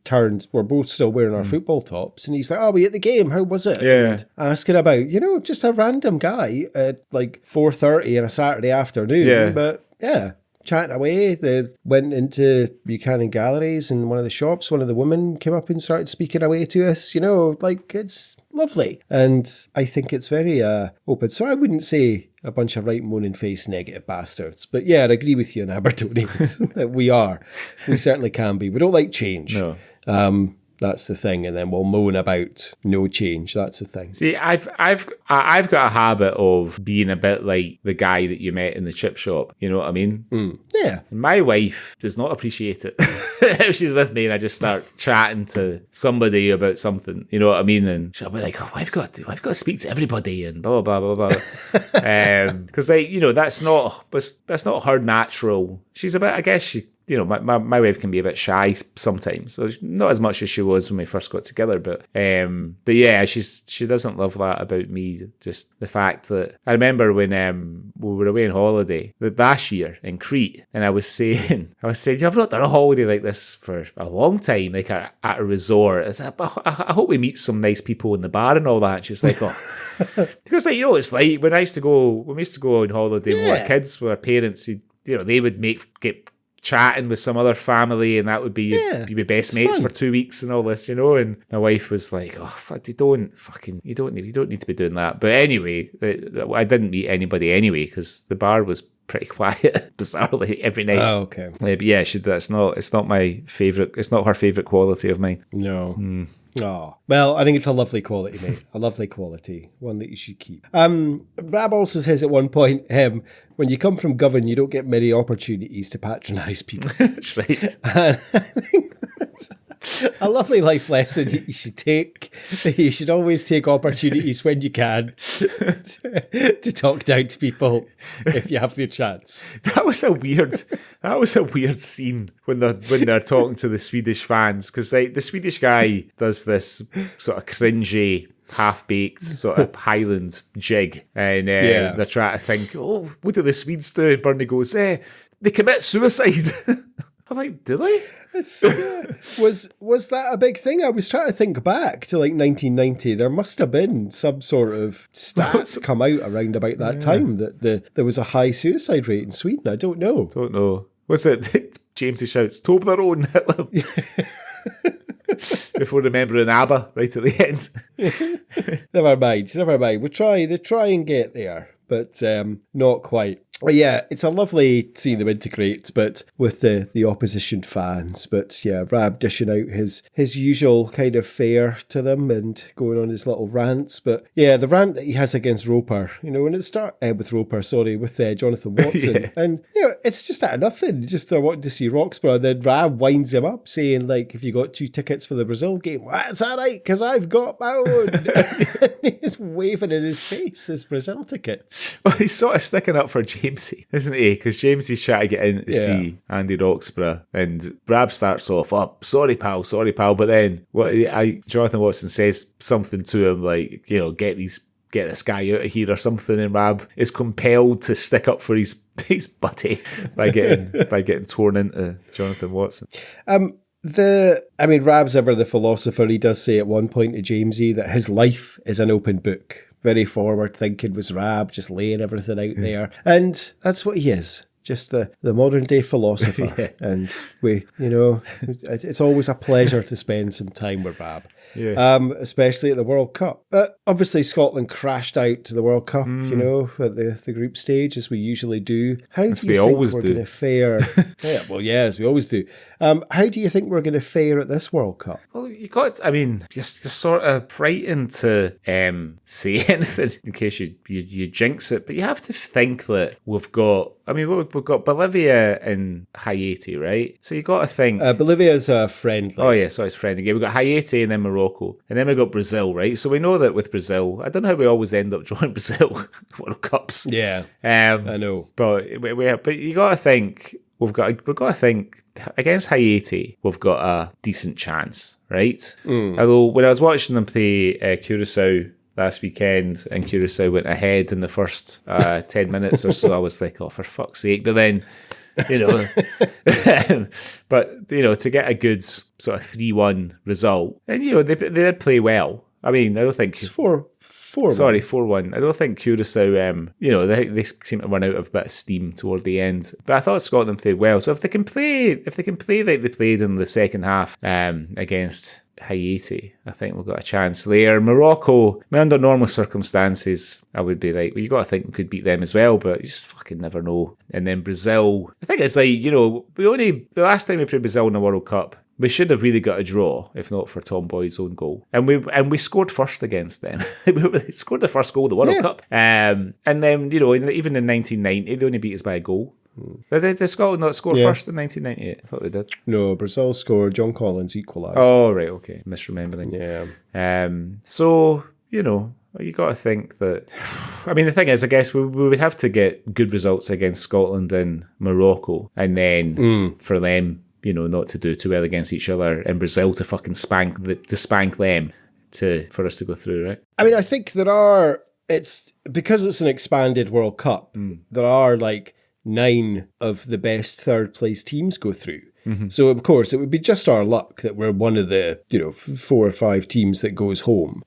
Speaker 1: we're both still wearing our football tops, and he's like, "Oh, we at the game, how was it?" And asking about, just a random guy at like 4:30 on a Saturday afternoon, but chatting away. They went into Buchanan Galleries, and one of the shops, one of the women came up and started speaking away to us. Like, it's lovely. And I think it's very open. So I wouldn't say a bunch of right moaning face negative bastards. But yeah, I agree with you on Abertonians that we are. We certainly can be. We don't like change.
Speaker 2: No.
Speaker 1: That's the thing, and then we'll moan about no change. That's the thing.
Speaker 2: See, I've got a habit of being a bit like the guy that you met in the chip shop. You know what I mean?
Speaker 1: Yeah.
Speaker 2: My wife does not appreciate it. If she's with me and I just start chatting to somebody about something, you know what I mean? And she'll be like, "Oh, I've got to speak to everybody," and blah blah blah blah blah. Because that's not her natural. She's a bit, I guess she. My wife can be a bit shy sometimes, so not as much as she was when we first got together. But yeah, she doesn't love that about me. Just the fact that I remember when we were away on holiday last year in Crete, and I was saying, I've not done a holiday like this for a long time, like at a resort. I said, I hope we meet some nice people in the bar and all that. And she's like, oh. Because it's like when we used to go on holiday with our kids, with our parents, they would get chatting with some other family, and that would be your best mates fun for 2 weeks and all this, and my wife was like, "Oh, you don't need to be doing that." But anyway, I didn't meet anybody anyway because the bar was pretty quiet, bizarrely, every night.
Speaker 1: Oh, okay.
Speaker 2: But yeah, it's not my favorite. It's not her favorite quality of mine.
Speaker 1: No. Oh, well, I think it's a lovely quality, mate. A lovely quality, one that you should keep. Rab also says at one point, when you come from Govan, you don't get many opportunities to patronise people.
Speaker 2: That's right.
Speaker 1: And I think that's a lovely life lesson that you should take. You should always take opportunities when you can to talk down to people if you have the chance.
Speaker 2: That was a weird scene when they're talking to the Swedish fans, because the Swedish guy does this sort of cringy, half-baked sort of Highland jig, and they're trying to think, oh, what do the Swedes do? And Burney goes, they commit suicide. I'm like, do they?
Speaker 1: Was that a big thing? I was trying to think back to like 1990. There must have been some sort of stats come out around about that time that there was a high suicide rate in Sweden. I don't know.
Speaker 2: Was it Jamesie shouts, Toblerone, Hitler? Before remembering ABBA right at the end.
Speaker 1: Never mind. They try and get there, but not quite. Well, yeah, it's a lovely seeing them integrate, but with the opposition fans. But yeah, Rab dishing out his usual kind of fare to them and going on his little rants. But yeah, the rant that he has against Roper, when it started with Jonathan Watson. And, it's just out of nothing. Just they're wanting to see Roxburgh. And then Rab winds him up saying, like, if you got 2 tickets for the Brazil game, that's all right, because I've got my own. He's waving in his face his Brazil tickets.
Speaker 2: Well, he's sort of sticking up for Jamesie, isn't he? Because Jamesie's trying to get in to see Andy Roxburgh, and Rab starts off, "Oh, sorry pal," but then Jonathan Watson says something to him like, get this guy out of here or something, and Rab is compelled to stick up for his buddy by getting torn into Jonathan Watson.
Speaker 1: Rab's ever the philosopher. He does say at one point to Jamesie that his life is an open book. Very forward thinking was Rab, just laying everything out there. And that's what he is. Just the modern day philosopher. And it's always a pleasure to spend some time with Rab. Yeah. Especially at the World Cup. But obviously Scotland crashed out to the World Cup, at the group stage, as we usually do. How do you think we're going to fare? As we always do. How do you think we're going to fare at this World Cup?
Speaker 2: Well, you're sort of frightened to say anything in case you jinx it, but you have to think that we've got I mean, we've got Bolivia and Haiti, right? So you got to think...
Speaker 1: Bolivia's a friendly.
Speaker 2: Oh, yeah, so it's friendly game. We've got Haiti and then Morocco. And then we've got Brazil, right? So we know that with Brazil, I don't know how we always end up drawing Brazil World Cups.
Speaker 1: Yeah, I know.
Speaker 2: But you got to think... We've got to think against Haiti, we've got a decent chance, right? Although when I was watching them play Curacao last weekend and Curacao went ahead in the first 10 minutes or so, I was like, oh, for fuck's sake. But then, you know, to get a good sort of 3-1 result, and, you know, they did play well. I mean, I don't think...
Speaker 1: It's 4-1.
Speaker 2: 4-1. I don't think Curacao, they seem to run out of a bit of steam toward the end. But I thought Scotland played well. So if they can play like they played in the second half against Haiti, I think we've got a chance there. Morocco, I mean, under normal circumstances, I would be like, well, you got to think we could beat them as well, but you just fucking never know. And then Brazil, the thing is, like, you know, the last time we played Brazil in the World Cup, we should have really got a draw, if not for Tom Boyd's own goal. And we scored first against them. We scored the first goal of the World Cup. And then, you know, even in 1990, they only beat us by a goal. Did Scotland not score first in 1998? I thought they did.
Speaker 1: No, Brazil scored. John Collins equalised.
Speaker 2: Oh, right, okay. Misremembering.
Speaker 1: Yeah.
Speaker 2: So, you know, you got to think that... I mean, the thing is, I guess we would have to get good results against Scotland and Morocco. And then for them... you know, not to do too well against each other, and Brazil to fucking spank them for us to go through, right?
Speaker 1: I mean, I think it's because it's an expanded World Cup, there are like 9 of the best third place teams go through. So, of course, it would be just our luck that we're one of the, you know, 4 or 5 teams that goes home.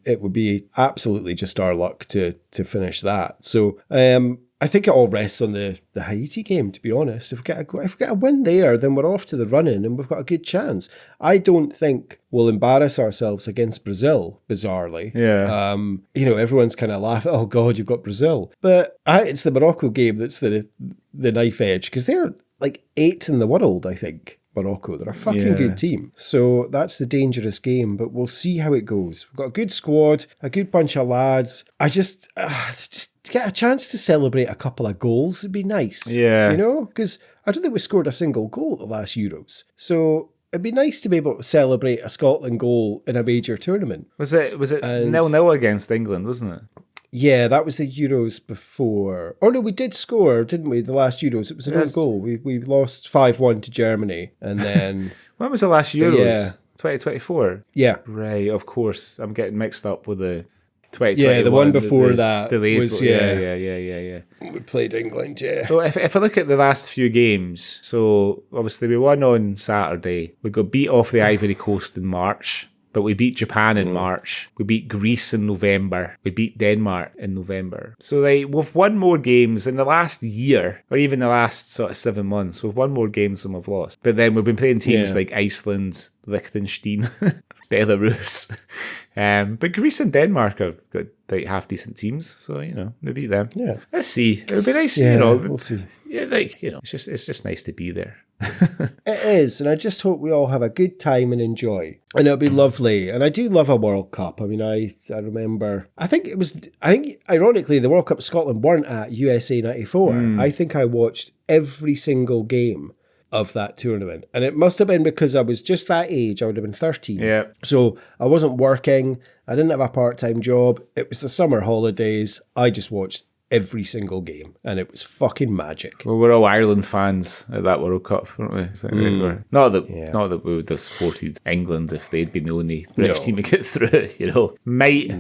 Speaker 1: It would be absolutely just our luck to finish that. So, I think it all rests on the Haiti game, to be honest. If we get a win there, then we're off to the running and we've got a good chance. I don't think we'll embarrass ourselves against Brazil, bizarrely.
Speaker 2: Yeah.
Speaker 1: You know, everyone's kind of laughing, oh God, you've got Brazil. But it's the Morocco game that's the knife edge, because they're like 8th in the world, I think. Morocco, they're a fucking good team. So that's the dangerous game, but we'll see how it goes. We've got a good squad, a good bunch of lads. I just to get a chance to celebrate a couple of goals would be nice.
Speaker 2: Yeah.
Speaker 1: You know, because I don't think we scored a single goal at the last Euros. So it'd be nice to be able to celebrate a Scotland goal in a major tournament.
Speaker 2: Was it 0-0 against England, wasn't it?
Speaker 1: Yeah, that was the Euros before. Oh no, we did score, didn't we? The last Euros, it was an own goal. We lost 5-1 to Germany, and then
Speaker 2: when was the last Euros? Yeah, 2024.
Speaker 1: Yeah,
Speaker 2: right. Of course, I'm getting mixed up with the 2021.
Speaker 1: Yeah, the one before that
Speaker 2: delayed
Speaker 1: was
Speaker 2: yeah.
Speaker 1: We played England. Yeah.
Speaker 2: So if I look at the last few games, so obviously we won on Saturday. We got beat off the Ivory Coast in March. But we beat Japan in March. We beat Greece in November. We beat Denmark in November. So we've won more games in the last year, or even the last sort of 7 months. We've won more games than we've lost. But then we've been playing teams like Iceland, Liechtenstein, Belarus. But Greece and Denmark have got like half decent teams. So, you know, they beat them.
Speaker 1: Yeah.
Speaker 2: Let's see. It would be nice,
Speaker 1: yeah,
Speaker 2: you know.
Speaker 1: We'll see.
Speaker 2: Yeah, like, you know, it's just nice to be there.
Speaker 1: It is, and I just hope we all have a good time and enjoy. And it'll be lovely. And I do love a World Cup. I mean, I remember, I think ironically, the World Cup Scotland weren't at USA 94. I think I watched every single game of that tournament. And it must have been because I was just that age. I would have been 13.
Speaker 2: Yeah.
Speaker 1: So I wasn't working. I didn't have a part-time job. It was the summer holidays. I just watched every single game, and it was fucking magic.
Speaker 2: Well, we're all Ireland fans at that World Cup, weren't we? So not that we would have supported England if they'd been the only British team to get through. You know,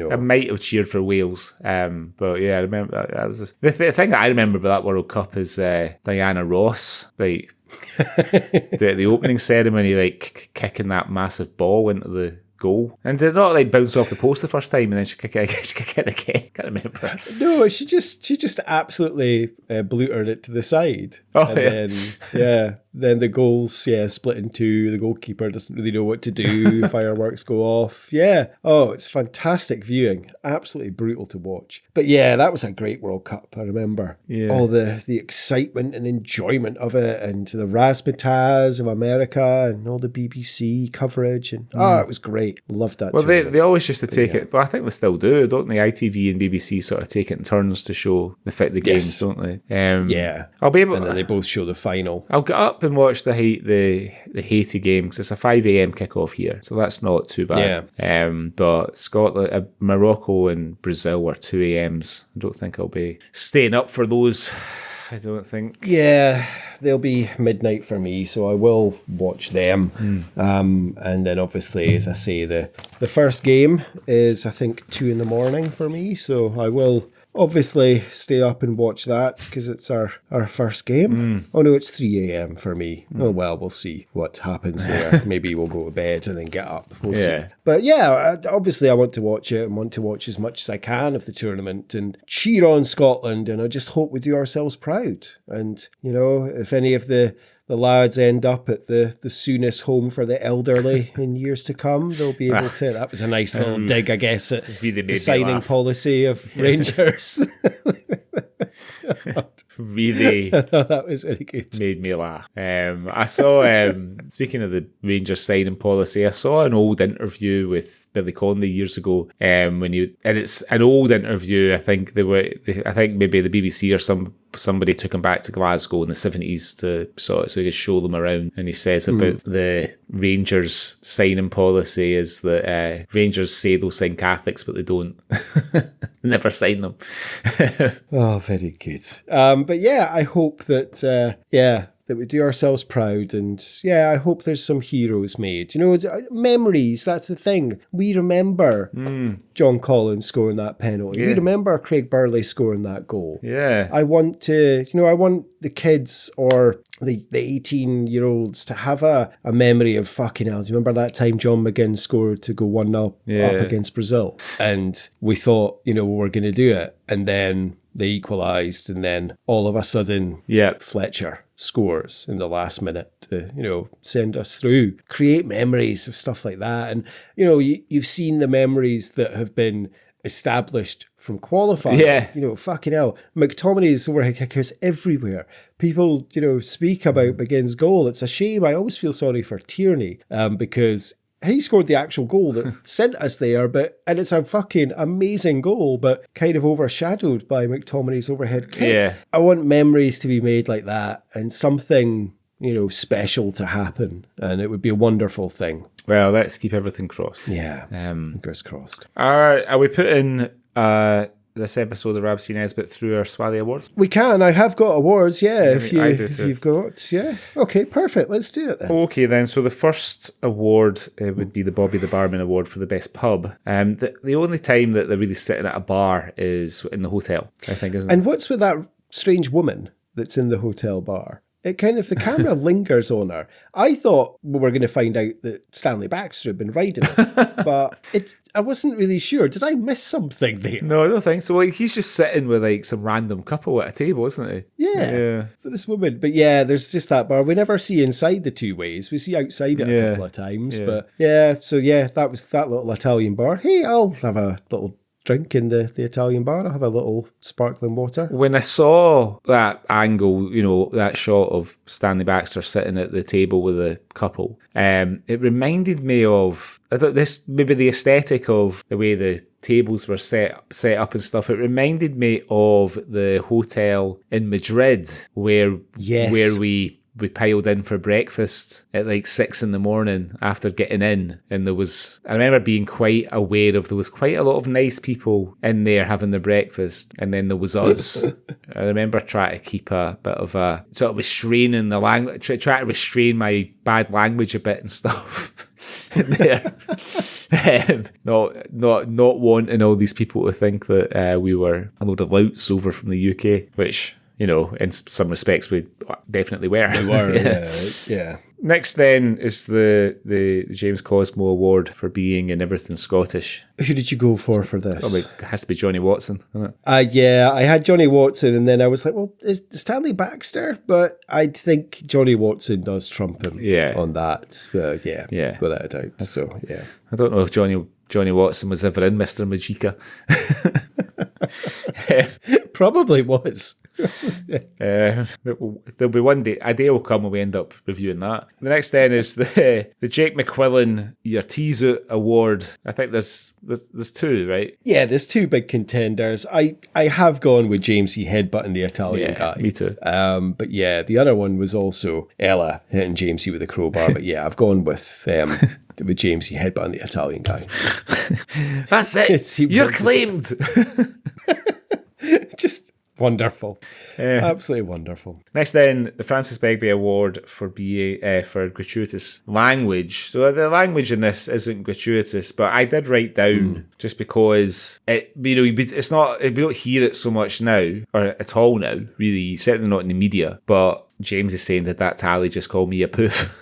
Speaker 2: I might have cheered for Wales, but yeah, I remember that was the thing that I remember about that World Cup is Diana Ross, like the opening ceremony, like kicking that massive ball into the goal. And did it not like bounce off the post the first time and then she kick it again? Can't remember.
Speaker 1: No, she just absolutely blutered it to the side.
Speaker 2: Oh,
Speaker 1: and then Then the goals, split in two. The goalkeeper doesn't really know what to do. Fireworks go off. Yeah. Oh, it's fantastic viewing. Absolutely brutal to watch. But yeah, that was a great World Cup. I remember all the excitement and enjoyment of it, and the razzmatazz of America and all the BBC coverage. And it was great. Loved that.
Speaker 2: Well, they always used to take it, but I think they still do, don't they? ITV and BBC sort of take it in turns to show the games, don't they? I'll be able.
Speaker 1: And then they both show the final.
Speaker 2: I'll get up and watch the Haiti game because it's a 5 a.m. kickoff here, so that's not too bad. But Scotland, Morocco, and Brazil were 2 a.m.s. I don't think I'll be staying up for those. I don't think.
Speaker 1: Yeah, they'll be midnight for me, so I will watch them. And then obviously, as I say, the first game is, I think, 2 a.m. for me, so I will obviously stay up and watch that because it's our first game. Oh no, it's 3 a.m. for me. Oh well, we'll see what happens there. Maybe we'll go to bed and then get up. We'll see. But yeah, obviously I want to watch it and want to watch as much as I can of the tournament and cheer on Scotland, and I just hope we do ourselves proud. And, you know, if any of the lads end up at the soonest home for the elderly in years to come, they'll be able to. That was a nice little dig, I guess, at the signing policy of Rangers.
Speaker 2: Really,
Speaker 1: that was very good.
Speaker 2: Made me laugh. I saw, speaking of the Rangers signing policy, I saw an old interview with Billy Connolly years ago. And it's an old interview. I think maybe the BBC or somebody took him back to Glasgow in the 70s so he could show them around. And he says about the Rangers signing policy is that Rangers say they'll sign Catholics, but they don't. Never sign them.
Speaker 1: Oh, very good. But yeah, I hope that that we do ourselves proud, and I hope there's some heroes made. You know, memories, that's the thing. We remember John Collins scoring that penalty. We remember Craig Burley scoring that goal.
Speaker 2: Yeah.
Speaker 1: I want the kids or the 18-year-olds to have a memory of fucking hell. Do you remember that time John McGinn scored to go 1-0 up against Brazil? And we thought, we were going to do it. And then they equalised, and then all of a sudden, Fletcher scores in the last minute to, send us through. Create memories of stuff like that. And, you've seen the memories that have been established from qualifying.
Speaker 2: Yeah.
Speaker 1: Fucking hell. McTominay's overhead kickers everywhere. People, speak about McGinn's goal. It's a shame. I always feel sorry for Tierney because he scored the actual goal that sent us there, and it's a fucking amazing goal, but kind of overshadowed by McTominay's overhead kick.
Speaker 2: Yeah.
Speaker 1: I want memories to be made like that and something, special to happen, and it would be a wonderful thing.
Speaker 2: Well, let's keep everything crossed.
Speaker 1: Yeah. Fingers crossed.
Speaker 2: Are we putting this episode of Rab C Nesbitt through our Swally Awards?
Speaker 1: We can. I have got awards, if you've got. Yeah. Okay, perfect. Let's do it then.
Speaker 2: Okay, then. So the first award would be the Bobby the Barman Award for the best pub. The only time that they're really sitting at a bar is in the hotel, I think, isn't it?
Speaker 1: And what's with that strange woman that's in the hotel bar? It kind of, the camera lingers on her. I thought we were going to find out that Stanley Baxter had been riding it, but I wasn't really sure. Did I miss something there?
Speaker 2: No, I don't think so. He's just sitting with some random couple at a table, isn't he?
Speaker 1: Yeah. For this woman. But yeah, there's just that bar. We never see inside the two ways. We see outside it a couple of times. Yeah. But that was that little Italian bar. Hey, I'll have a little drink in the Italian bar. I'll have a little sparkling water. When
Speaker 2: I saw that angle, that shot of Stanley Baxter sitting at the table with a couple, it reminded me of this, maybe the aesthetic of the way the tables were set up and stuff. It reminded me of the hotel in Madrid where we piled in for breakfast at 6 a.m. after getting in, and I remember being quite aware of there was quite a lot of nice people in there having their breakfast, and then there was us. I remember trying to keep a bit of a sort of restraining the language, try to restrain my bad language a bit and stuff. There, not wanting all these people to think that we were a load of louts over from the UK, which, in some respects we definitely were.
Speaker 1: We were, yeah.
Speaker 2: Next then is the James Cosmo Award for being in everything Scottish.
Speaker 1: Who did you go for this?
Speaker 2: Probably has to be Johnny Watson, isn't it?
Speaker 1: Yeah, I had Johnny Watson, and then I was like, well, is Stanley Baxter? But I think Johnny Watson does trump him on that. Yeah, without a doubt. So, yeah.
Speaker 2: I don't know if Johnny Watson was ever in Mr. Magica.
Speaker 1: Probably was.
Speaker 2: There'll be one day, a day will come when we end up reviewing that. The next then is the Jake McQuillan Your Tease Out Award. I think there's two, right?
Speaker 1: Yeah, there's two big contenders. I have gone with Jamesie headbutting the Italian guy.
Speaker 2: Me too.
Speaker 1: But yeah, the other one was also Ella hitting Jamesie with a crowbar. But yeah, I've gone with Jamesie headbutting the Italian guy.
Speaker 2: That's it. You're claimed.
Speaker 1: Just wonderful. Absolutely wonderful.
Speaker 2: Next then, the Francis Begbie Award for gratuitous language. So the language in this isn't gratuitous, but I did write down just because we don't hear it so much now, or at all now, really, certainly not in the media. But James is saying that tally just called me a poof.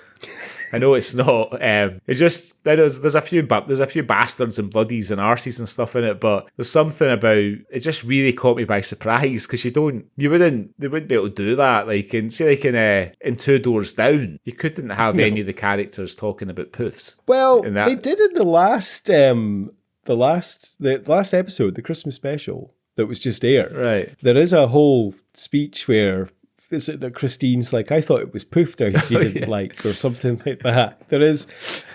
Speaker 2: I know it's not. It's just there's a few bastards and bloodies and arses and stuff in it, but there's something about it just really caught me by surprise because they wouldn't be able to do that. Like in Two Doors Down, you couldn't have any of the characters talking about poofs.
Speaker 1: Well, they did in the last episode, the Christmas special that was just aired.
Speaker 2: Right,
Speaker 1: there is a whole speech where. Is it that Christine's like, I thought it was poof there she didn't like, or something like that. There is.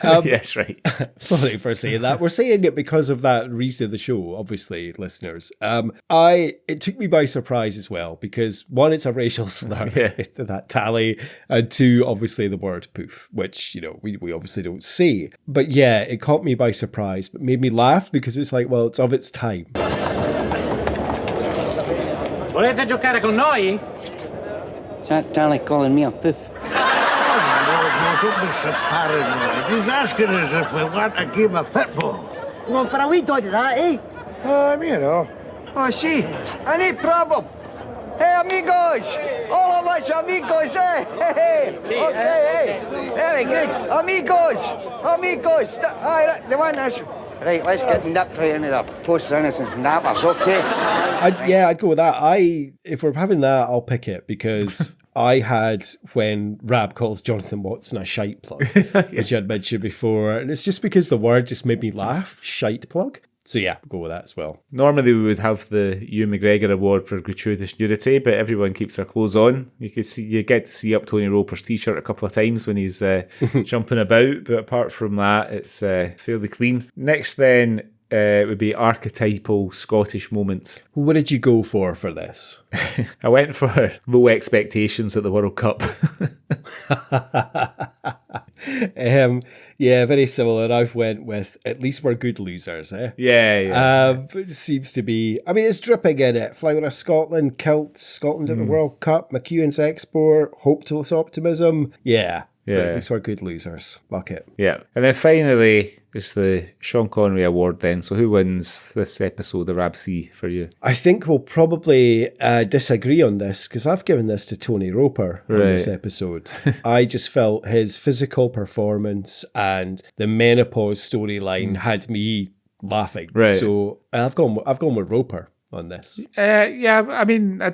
Speaker 2: Yes, right.
Speaker 1: Sorry for saying that. We're saying it because of that reason of the show, obviously, listeners. It took me by surprise as well, because one, it's a racial slur, that tally, and two, obviously the word poof, which, we obviously don't say. But yeah, it caught me by surprise, but made me laugh because it's like, well, it's of its time.
Speaker 9: Volete giocare con noi?
Speaker 8: Tally calling me a poof.
Speaker 7: No, don't be so paranoid. He's asking us if we want a game of football.
Speaker 8: Going for a wee dog of that, eh?
Speaker 6: Oh, see, any problem? Hey, amigos! All of us amigos, eh? Hey, okay, hey. Very good. Amigos! The one that's... Right, let's get nipped right into the post-innocence nappers, okay?
Speaker 1: I'd go with that. If we're having that, I'll pick it because I had when Rab calls Jonathan Watson a shite plug, which I'd mentioned before, and it's just because the word just made me laugh, shite plug. So yeah, go with that as well.
Speaker 2: Normally we would have the Ewan McGregor Award for gratuitous nudity, but everyone keeps their clothes on. You get to see up Tony Roper's t-shirt a couple of times when he's jumping about, but apart from that, it's fairly clean. Next then, it would be archetypal Scottish moment.
Speaker 1: What did you go for this?
Speaker 2: I went for low expectations at the World Cup.
Speaker 1: Yeah, very similar. I've went with at least we're good losers, eh?
Speaker 2: Yeah.
Speaker 1: It seems to be. I mean, it's dripping in it. Flower of Scotland, Kilt, Scotland at the World Cup, McEwen's export, hopeless optimism. Yeah. At least we're good losers. Luck it.
Speaker 2: Yeah. And then finally, it's the Sean Connery Award then. So who wins this episode of Rab C for you?
Speaker 1: I think we'll probably disagree on this because I've given this to Tony Roper on this episode. I just felt his physical performance and the menopause storyline had me laughing.
Speaker 2: Right.
Speaker 1: So I've gone with Roper on this.
Speaker 2: Yeah, I mean, I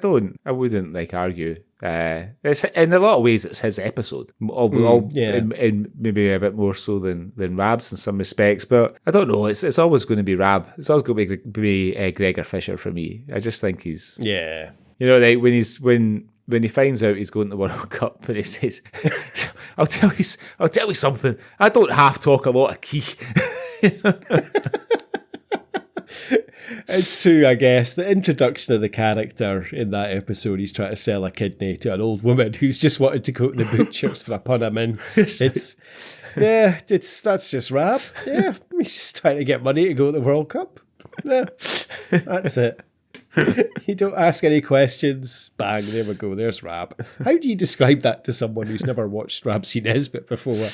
Speaker 2: wouldn't argue. It's in a lot of ways it's his episode, and maybe a bit more so than Rab's in some respects. But I don't know. It's always going to be Rab. It's always going to be Gregor Fisher for me. I just think he's when he finds out he's going to the World Cup and he says, "I'll tell you something. I don't half talk a lot of key."
Speaker 1: It's true, I guess. The introduction of the character in that episode, he's trying to sell a kidney to an old woman who's just wanted to go to the butcher's for a pun of mince. That's just Rab. Yeah, he's just trying to get money to go to the World Cup. Yeah, that's it. You don't ask any questions. Bang, there we go. There's Rab. How do you describe that to someone who's never watched Rab C. Nesbitt before?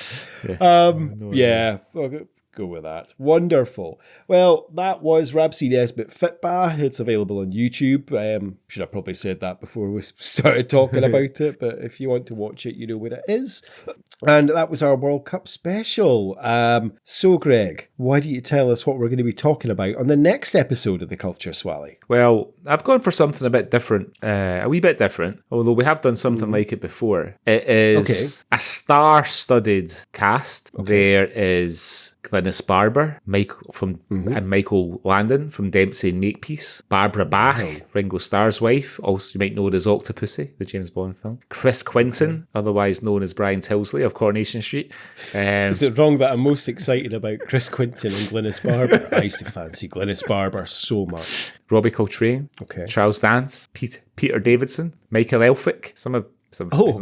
Speaker 1: Go with that. Wonderful. Well, that was Rab C. Nesbitt Fitba. It's available on YouTube. Should have probably said that before we started talking about it, but if you want to watch it, you know what it is. And that was our World Cup special. So, Greg, why don't you tell us what we're going to be talking about on the next episode of the Culture Swally?
Speaker 2: Well, I've gone for something a bit different, a wee bit different, although we have done something like it before. It is a star-studded cast. There is Glynis Barber, and Michael Landon from Dempsey and Makepeace, Barbara Bach, Ringo Starr's wife, also you might know her as Octopussy, the James Bond film, Chris Quinton, otherwise known as Brian Tilsley of Coronation Street.
Speaker 1: Is it wrong that I'm most excited about Chris Quinton and Glynis Barber? I used to fancy Glynis Barber so much.
Speaker 2: Robbie Coltrane, Charles Dance, Peter Davidson, Michael Elphick, some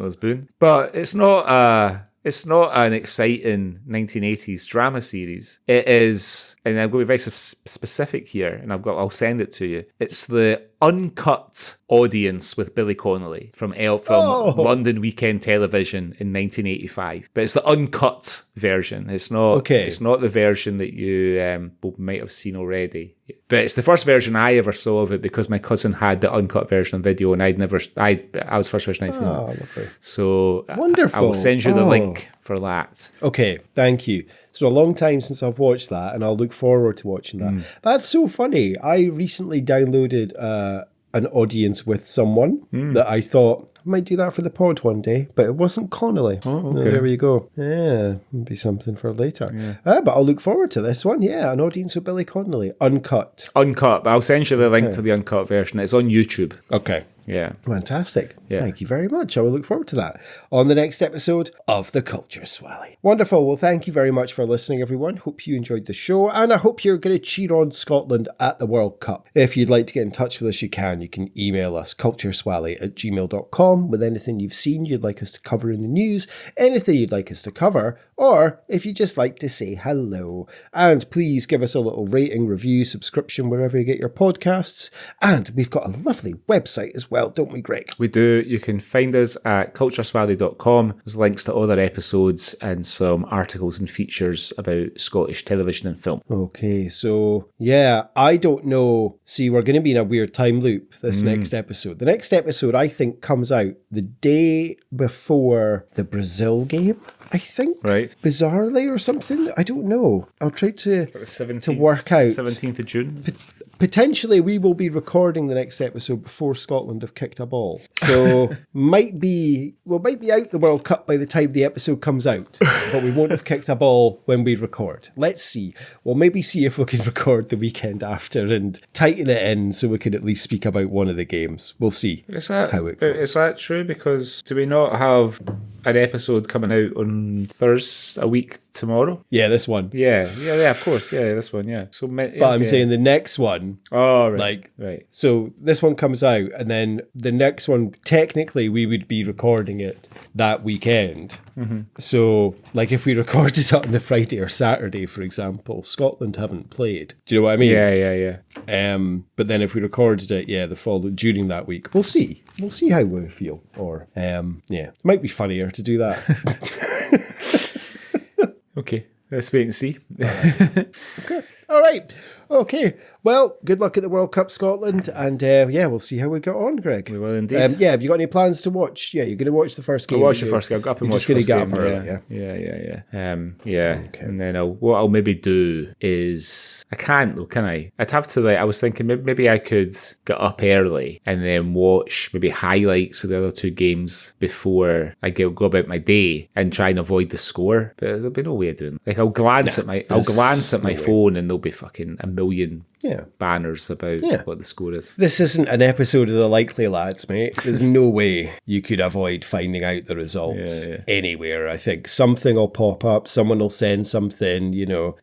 Speaker 2: as Boone. But it's not an exciting 1980s drama series. It is, and I'm going to be very specific here, and I'll send it to you. It's the uncut audience with Billy Connolly from London Weekend Television in 1985. But it's the uncut version. It's not. It's not the version that you might have seen already. But it's the first version I ever saw of it because my cousin had the uncut version on video, and I was the first version I'd seen.
Speaker 1: Lovely.
Speaker 2: So
Speaker 1: wonderful.
Speaker 2: I will send you the link for that.
Speaker 1: Okay, thank you. It's been a long time since I've watched that, and I'll look forward to watching that. That's so funny. I recently downloaded an audience with someone that I thought I might do that for the pod one day, but it wasn't Connolly. There we go. Yeah, maybe something for later. But I'll look forward to this one. Yeah, an audience with Billy Connolly, uncut. But I'll send you the link to the uncut version. It's on YouTube. Okay. Yeah. Fantastic. Yeah. Thank you very much. I will look forward to that on the next episode of the Culture Swally. Wonderful. Well, thank you very much for listening, everyone. Hope you enjoyed the show, and I hope you're going to cheer on Scotland at the World Cup. If you'd like to get in touch with us, you can. You can email us, cultureswally@gmail.com, with anything you've seen you'd like us to cover in the news, anything you'd like us to cover, or if you'd just like to say hello. And please give us a little rating, review, subscription, wherever you get your podcasts. And we've got a lovely website as well, don't we, Greg? We do. You can find us at cultureswally.com. There's links to other episodes and some articles and features about Scottish television and film. Okay, so yeah, I don't know. See, we're going to be in a weird time loop this next episode. The next episode, I think, comes out the day before the Brazil game, I think. Right. Bizarrely or something. I don't know. I'll try to work out. 17th of June. Potentially, we will be recording the next episode before Scotland have kicked a ball. So, might be out the World Cup by the time the episode comes out. But we won't have kicked a ball when we record. Let's see. We'll maybe see if we can record the weekend after and tighten it in so we can at least speak about one of the games. We'll see how it goes. Is that true? Because do we not have an episode coming out on Thursday, a week tomorrow? Yeah, this one. Yeah, of course. Yeah, this one, yeah. So, but I'm saying the next one. Oh, right. Right. So this one comes out, and then the next one, technically, we would be recording it that weekend. So, like, if we recorded it on the Friday or Saturday, for example, Scotland haven't played. Do you know what I mean? Yeah. But then if we recorded it, during that week, we'll see. We'll see how we feel. Or, it might be funnier to do that. Okay. Let's wait and see. Okay. All right. Okay. Well, good luck at the World Cup, Scotland. And we'll see how we got on, Greg. We will indeed. Have you got any plans to watch? Yeah, you're going to watch the first game. I'll watch the first game. I'll go up and watch the first game. Yeah. Okay. And then what I'll maybe do is, I can't though, can I? I'd have to, I was thinking maybe I could get up early and then watch maybe highlights of the other two games before I go about my day and try and avoid the score. But there'll be no way of doing that. Like, I'll glance at my phone and there'll be fucking a million banners about what the score is. This isn't an episode of The Likely Lads, mate. There's no way you could avoid finding out the result anywhere. I think something will pop up, someone will send something,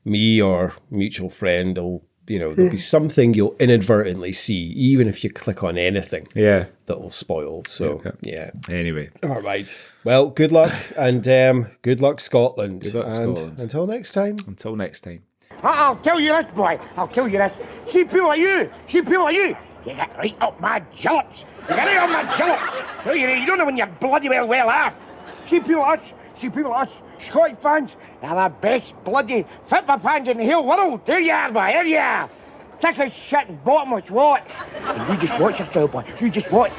Speaker 1: me or mutual friend will, there'll be something you'll inadvertently see, even if you click on anything that will spoil. So, Anyway. All right. Well, good luck, and good luck, Scotland. Good luck, Scotland. Until next time.
Speaker 5: I'll tell you this, boy. I'll tell you this. See people like you. You get right up my jollops. No, you don't know when you're bloody well off. See people like us. Scottish fans are the best bloody Fitba fans in the whole world. There you are, boy. There you are. Thick as shit and bottomless what? And you just watch yourself, boy. You just watch.